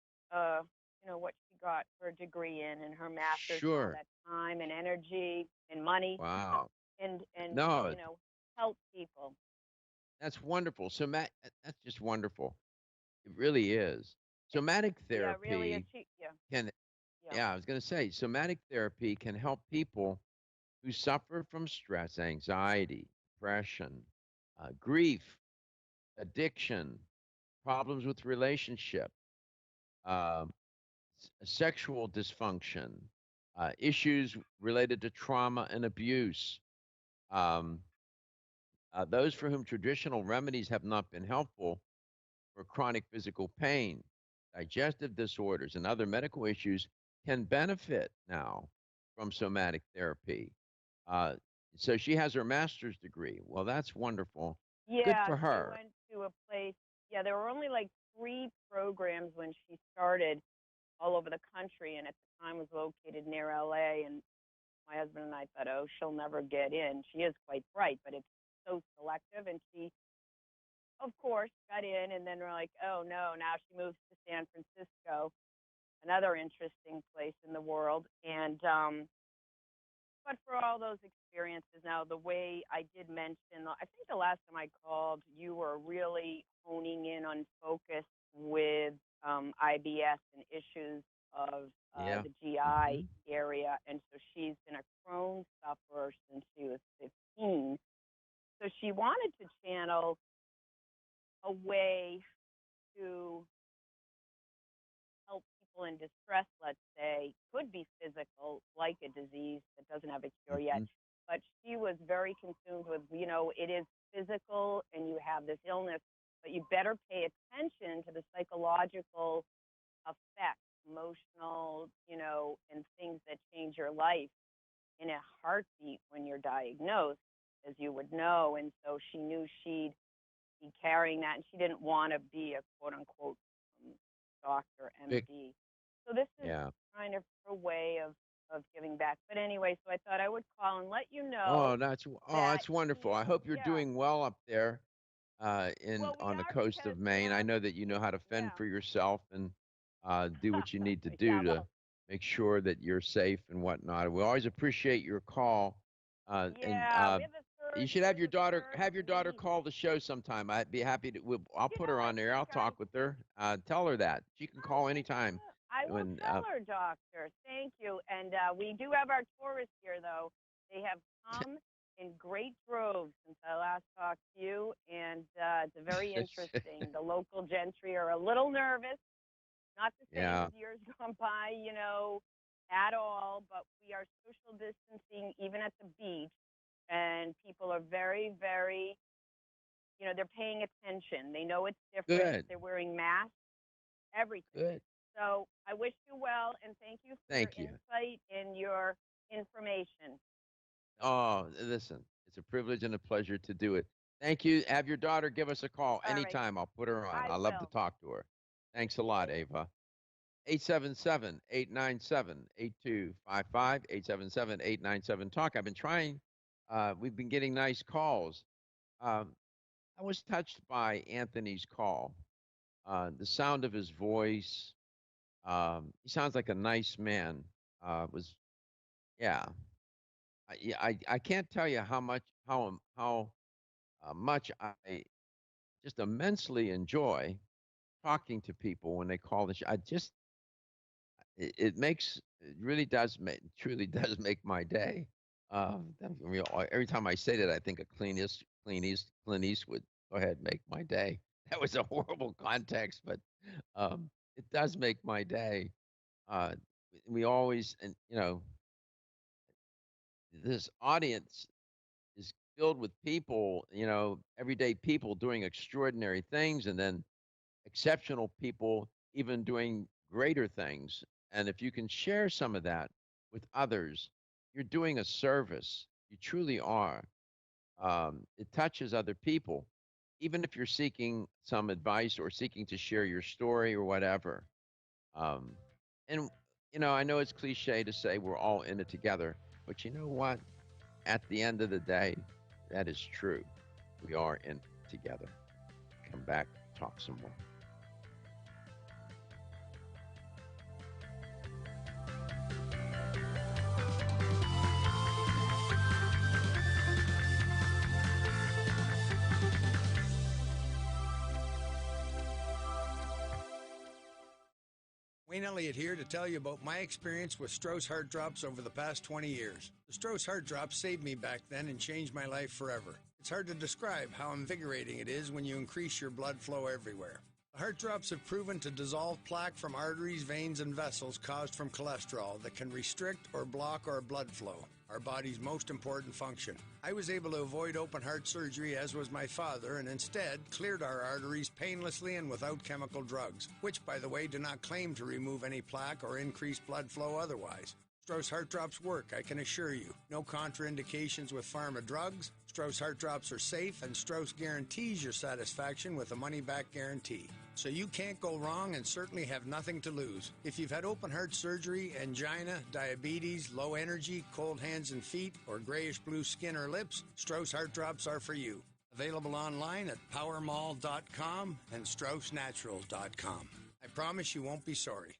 what she got her degree in and her master's and all Sure. that time and energy and money Wow. and No, help people. that's wonderful. That's just wonderful. It really is. Somatic Yeah, really, therapy yeah, can, yeah. yeah, I was going to say, somatic therapy can help people who suffer from stress, anxiety, depression, grief, addiction, problems with relationship, um, sexual dysfunction, issues related to trauma and abuse. Um, those for whom traditional remedies have not been helpful for chronic physical pain, digestive disorders, and other medical issues can benefit now from somatic therapy. Uh, so she has her master's degree. Well, that's wonderful. Good Yeah, for she her. went to a place. Yeah, there were only like 3 programs when she started all over the country, and at the time was located near LA. And my husband and I thought, oh, she'll never get in. She is quite bright, but it's so selective. And she, of course, got in. And then we're like, oh no, now she moves to San Francisco, another interesting place in the world. And but for all those experiences, now the way I did mention, I think the last time I called, you were really honing in on focus with IBS and issues of Yeah. the Hmm. GI area, and so she's been a Crohn's sufferer since she was 15. So she wanted to channel a way to help people in distress, let's say, could be physical, like a disease that doesn't have a cure yet. Hmm. But she was very consumed with, it is physical and you have this illness, but you better pay attention to the psychological effects, emotional, and things that change your life in a heartbeat when you're diagnosed, as you would know. And so she knew she'd be carrying that, and she didn't want to be a quote unquote doctor, Big. MD. So this is Yeah. kind of her way of giving back. But anyway, so I thought I would call and let you Oh, know that that's wonderful. she, I hope you're yeah, doing well up there in well, we on the are coast because, of Maine. I know that you know how to fend yeah, for yourself and do what you need to yeah, do to well, make sure that you're safe and whatnot. We always appreciate your call, and yeah, we have a you third, should there's a third have your daughter lady. call the show sometime. I'd be happy to. I'll put her I on there. think I'll talk with her. Tell her that she can call anytime. I will When tell her, doctor. Thank you. And we do have our tourists here, though. They have come in great droves since I last talked to you, and it's very interesting. The local gentry are a little nervous, not the same yeah, as years gone by, at all, but we are social distancing even at the beach, and people are very, very, they're paying attention. They know it's different. good, They're wearing masks, everything. good. So I wish you well, and thank you for your Thank you. insight and your information. Oh, listen, it's a privilege and a pleasure to do it. Thank you. Have your daughter give us a call All right. anytime. I'll put her on. I I love to will. talk to her. Thanks a lot, Ava. 877-897-8255, 877-897-TALK. I've been trying, we've been getting nice calls. I was touched by Anthony's call. The sound of his voice, he sounds like a nice man. Was Yeah. I can't tell you how much I just immensely enjoy talking to people when they call the show. It really does make truly does make my day. Every time I say that, I think of Clint Eastwood. Go ahead, make my day. That was a horrible context, but it does make my day. Uh, we always, and this audience is filled with people, everyday people doing extraordinary things, and then exceptional people even doing greater things. And if you can share some of that with others, you're doing a service. You truly are. It touches other people, even if you're seeking some advice or seeking to share your story or whatever. Um, and, I know it's cliche to say we're all in it together, but you know what? At the end of the day, that is true. We are in it together. Come back, talk some more. Wayne Elliott here to tell you about my experience with Strauss Heart Drops over the past 20 years. The Strauss Heart Drops saved me back then and changed my life forever. It's hard to describe how invigorating it is when you increase your blood flow everywhere. The Heart Drops have proven to dissolve plaque from arteries, veins, and vessels caused from cholesterol that can restrict or block our blood flow, our body's most important function. I was able to avoid open heart surgery, as was my father, and instead cleared our arteries painlessly and without chemical drugs, which, by the way, do not claim to remove any plaque or increase blood flow otherwise. Strauss Heart Drops work, I can assure you. No contraindications with pharma drugs. Strauss Heart Drops are safe, and Strauss guarantees your satisfaction with a money-back guarantee. So you can't go wrong and certainly have nothing to lose. If you've had open heart surgery, angina, diabetes, low energy, cold hands and feet, or grayish-blue skin or lips, Strauss Heart Drops are for you. Available online at powermall.com and straussnaturals.com. I promise you won't be sorry.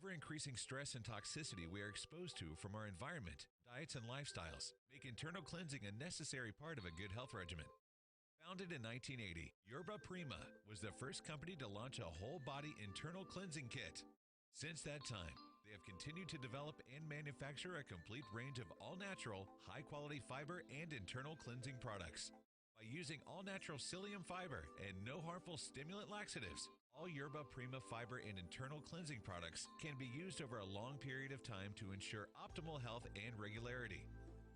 Ever-increasing stress and toxicity we are exposed to from our environment, diets, and lifestyles make internal cleansing a necessary part of a good health regimen. Founded in 1980, Yerba Prima was the first company to launch a whole-body internal cleansing kit. Since that time, they have continued to develop and manufacture a complete range of all-natural, high-quality fiber and internal cleansing products. By using all-natural psyllium fiber and no harmful stimulant laxatives, all Yerba Prima fiber and internal cleansing products can be used over a long period of time to ensure optimal health and regularity.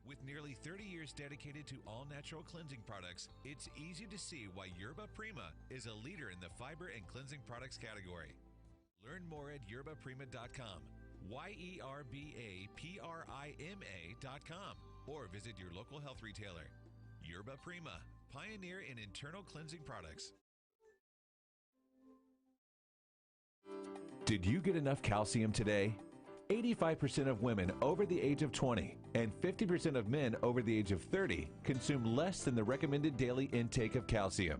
With nearly 30 years dedicated to all-natural cleansing products, it's easy to see why Yerba Prima is a leader in the fiber and cleansing products category. Learn more at yerbaprima.com, YERBAPRIMA.com, or visit your local health retailer. Yerba Prima, pioneer in internal cleansing products. Did you get enough calcium today? 85% of women over the age of 20 and 50% of men over the age of 30 consume less than the recommended daily intake of calcium.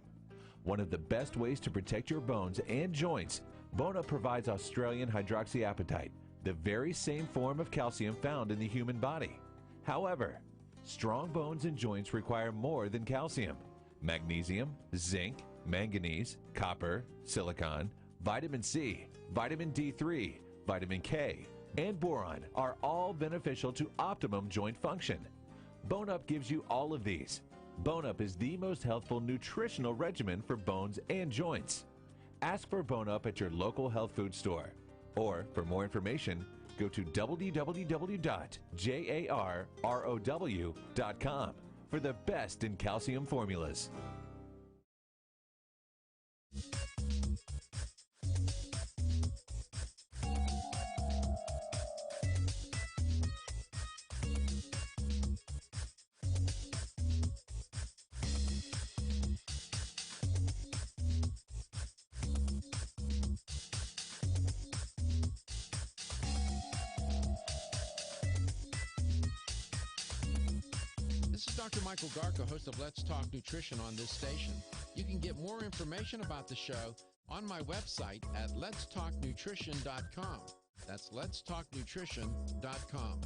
One of the best ways to protect your bones and joints, Bone Up provides Australian hydroxyapatite, the very same form of calcium found in the human body. However, strong bones and joints require more than calcium. Magnesium, zinc, manganese, copper, silicon, vitamin C, vitamin D3, vitamin K, and boron are all beneficial to optimum joint function. Bone Up gives you all of these. Bone Up is the most healthful nutritional regimen for bones and joints. Ask for Bone Up at your local health food store. Or, for more information, go to www.jarrow.com for the best in calcium formulas. Dr. Michael Garko, host of Let's Talk Nutrition on this station. You can get more information about the show on my website at letstalknutrition.com. That's letstalknutrition.com.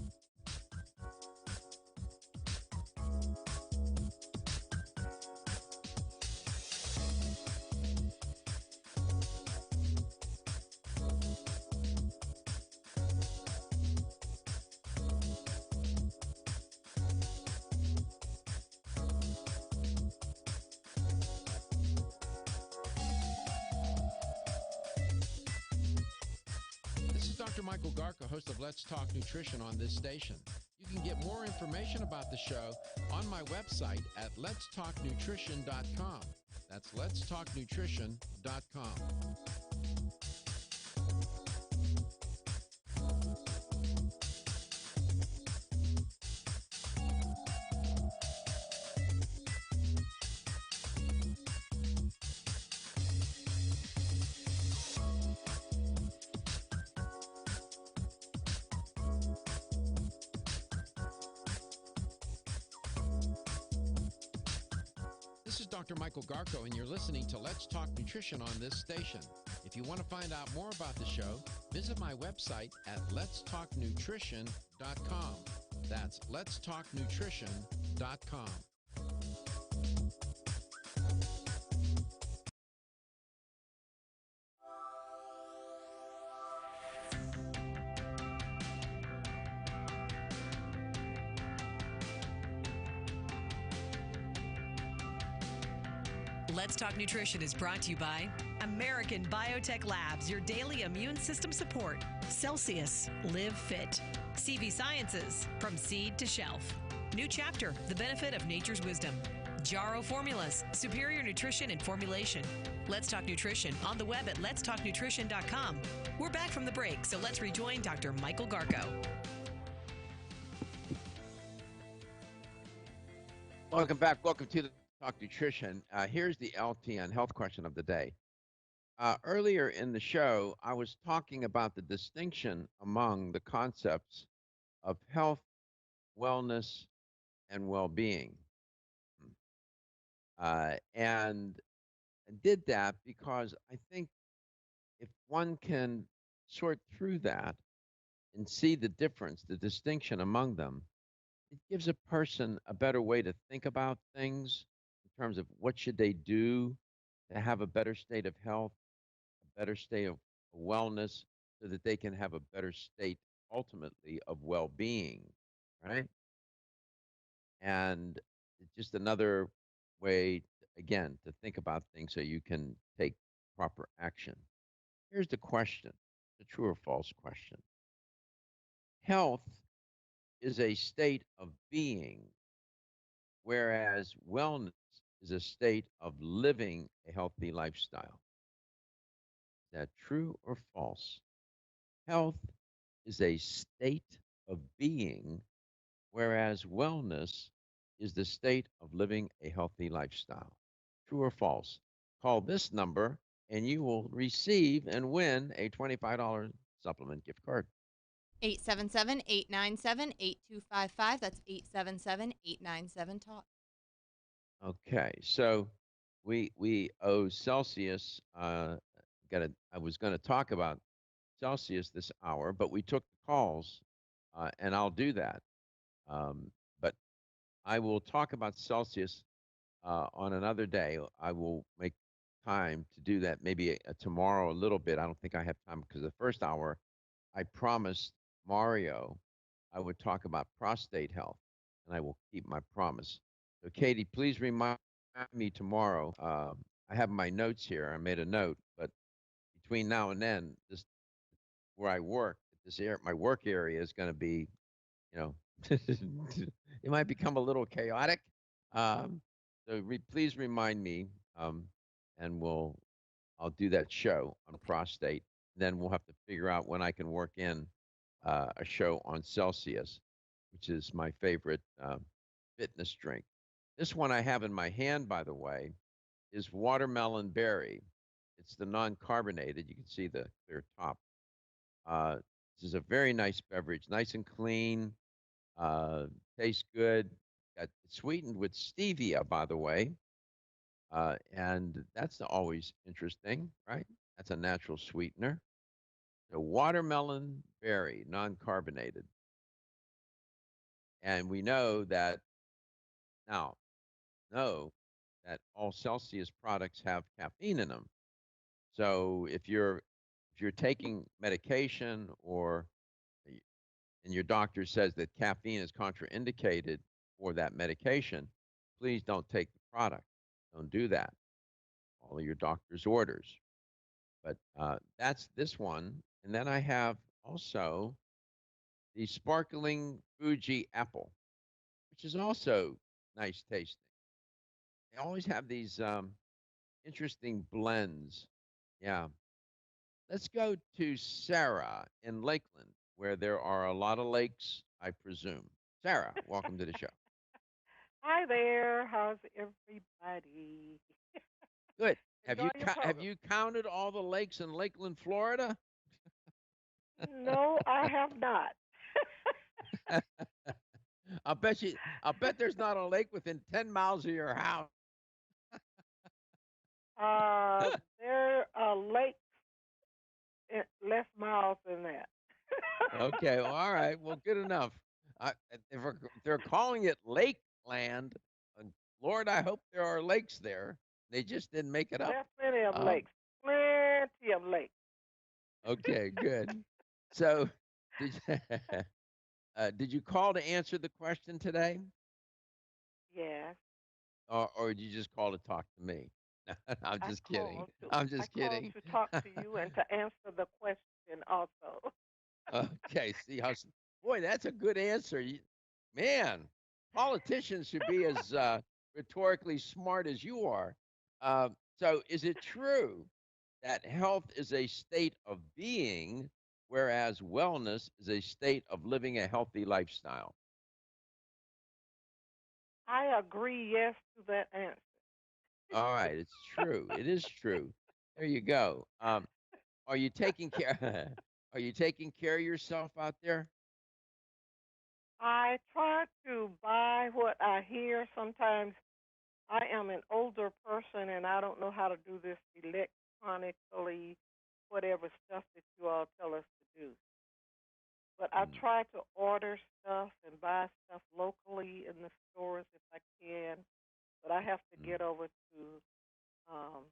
This is Dr. Michael Garko, host of Let's Talk Nutrition on this station. You can get more information about the show on my website at letstalknutrition.com. That's letstalknutrition.com. This is Dr. Michael Garko, and you're listening to Let's Talk Nutrition on this station. If you want to find out more about the show, visit my website at letstalknutrition.com. That's letstalknutrition.com. Let's Talk Nutrition is brought to you by American Biotech Labs, your daily immune system support. Celsius, Live Fit. CV Sciences, from seed to shelf. New Chapter, the benefit of nature's wisdom. Jarro Formulas, superior nutrition and formulation. Let's Talk Nutrition on the web at letstalknutrition.com. We're back from the break, so let's rejoin Dr. Michael Garko. Welcome back. Welcome to the Talk Nutrition. Here's the LTN health question of the day. Earlier in the show, I was talking about the distinction among the concepts of health, wellness, and well-being. And I did that because I think if one can sort through that and see the difference, the distinction among them, it gives a person a better way to think about things in terms of what should they do to have a better state of health, a better state of wellness, so that they can have a better state ultimately of well-being, right? And it's just another way, again, to think about things so you can take proper action. Here's the question, the true or false question. Health is a state of being, whereas wellness is a state of living a healthy lifestyle. Is that true or false? Health is a state of being, whereas wellness is the state of living a healthy lifestyle. True or false? Call this number and you will receive and win a $25 supplement gift card. 877-897-8255. That's 877-897-TALK. Okay, so we owe Celsius. I was going to talk about Celsius this hour, but we took the calls, and I'll do that. But I will talk about Celsius on another day. I will make time to do that maybe tomorrow a little bit. I don't think I have time because the first hour I promised Mario I would talk about prostate health, and I will keep my promise. So, Katie, please remind me tomorrow. I have my notes here. I made a note, but between now and then, this where I work, my work area is going to be, it might become a little chaotic. So please remind me, and I'll do that show on prostate. Then we'll have to figure out when I can work in a show on Celsius, which is my favorite fitness drink. This one I have in my hand, by the way, is watermelon berry. It's the non-carbonated. You can see the clear top. This is a very nice beverage, nice and clean, tastes good. It's sweetened with stevia, by the way, and that's always interesting, right? That's a natural sweetener. So watermelon berry, non-carbonated, and we know that now. Know that all Celsius products have caffeine in them. So if you're taking medication or and your doctor says that caffeine is contraindicated for that medication, please don't take the product. Don't do that. Follow your doctor's orders. But that's this one. And then I have also the sparkling Fuji apple, which is also nice tasting. They always have these interesting blends. Yeah. Let's go to Sarah in Lakeland, where there are a lot of lakes, I presume. Sarah, welcome to the show. Hi there. How's everybody? Good. Have Enjoy you your have program. you counted all the lakes in Lakeland, Florida? No, I have not. I'll bet there's not a lake within 10 miles of your house. There are lakes less miles than that. Okay, well, all right. Well, good enough. If they're calling it Lakeland, Lord, I hope there are lakes there. They just didn't make it up. There's plenty of Um, lakes. Plenty of lakes. Okay, good. So, did you call to answer the question today, Yes. or did you just call to talk to me? I'm I just kidding. called to I'm I just called kidding. to talk to you and to answer the question also. Okay, see how, boy, that's a good answer. Man, politicians should be as rhetorically smart as you are. So, is it true that health is a state of being, whereas wellness is a state of living a healthy lifestyle? I agree yes to that answer. All right, it's true. It is true. There you go. Are you taking care? Are you taking care of yourself out there? I try to buy what I hear. Sometimes I am an older person and I don't know how to do this electronically, whatever stuff that you all tell us to do. But I try to order stuff and buy stuff locally in the stores if I can. But I have to get over to um,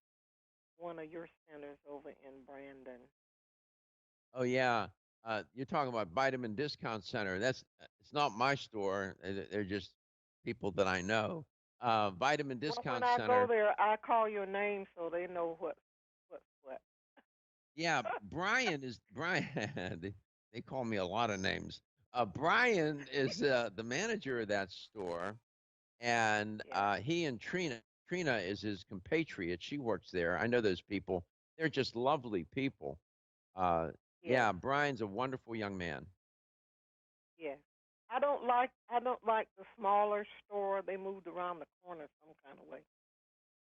one of your centers over in Brandon. Oh yeah, you're talking about Vitamin Discount Center. It's not my store. They're just people that I know. Vitamin Well, when Discount I go Center. there, I call your name so they know what's what. Yeah, Brian is Brian. They call me a lot of names. Brian is the manager of that store, and he and Trina is his compatriot. She works there. I know those people. They're just lovely people. Yeah, Brian's a wonderful young man. Yes. I don't like the smaller store. They moved around the corner some kind of way.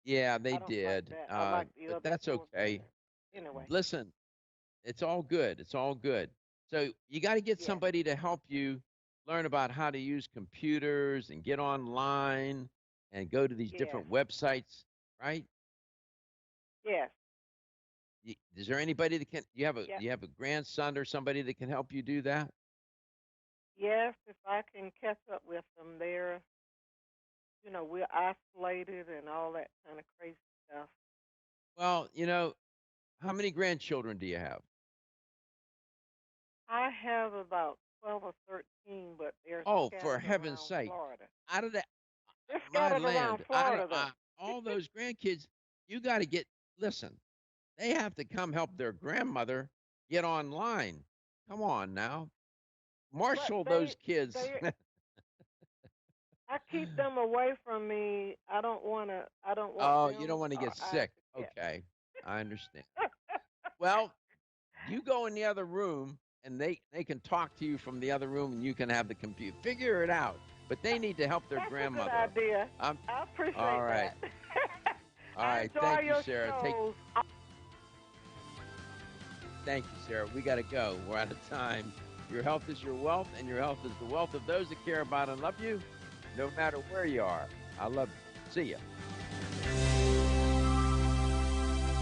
Yeah, they I don't like did. that. I like the But other that's stores okay. better. Anyway. Listen, it's all good. It's all good. So you got to get Yes. somebody to help you learn about how to use computers and get online and go to these Yes. different websites, right? Yes. Is there anybody that can? Yeah. You have a grandson or somebody that can help you do that? Yes, if I can catch up with them there, we're isolated and all that kind of crazy stuff. Well, how many grandchildren do you have? I have about 12 or 13, but they're Oh, for scattered heaven's around sake! Florida. Out of that, They're my scattered around land, Florida, though. all those grandkids, you got to listen. They have to come help their grandmother get online. Come on now, marshal those kids. I keep them away from me. I don't want to. I don't want. Oh, them you don't want to or get I sick. to get- Okay, I understand. Well, you go in the other room, and they can talk to you from the other room, and you can have the computer. Figure it out. But they need to help their That's grandmother. a good idea. I'm, I appreciate all right. that. All right. Enjoy Thank you, your Sarah. shows. Thank you, Sarah. We got to go. We're out of time. Your health is your wealth, and your health is the wealth of those that care about and love you. no matter where you are. I love you. See ya.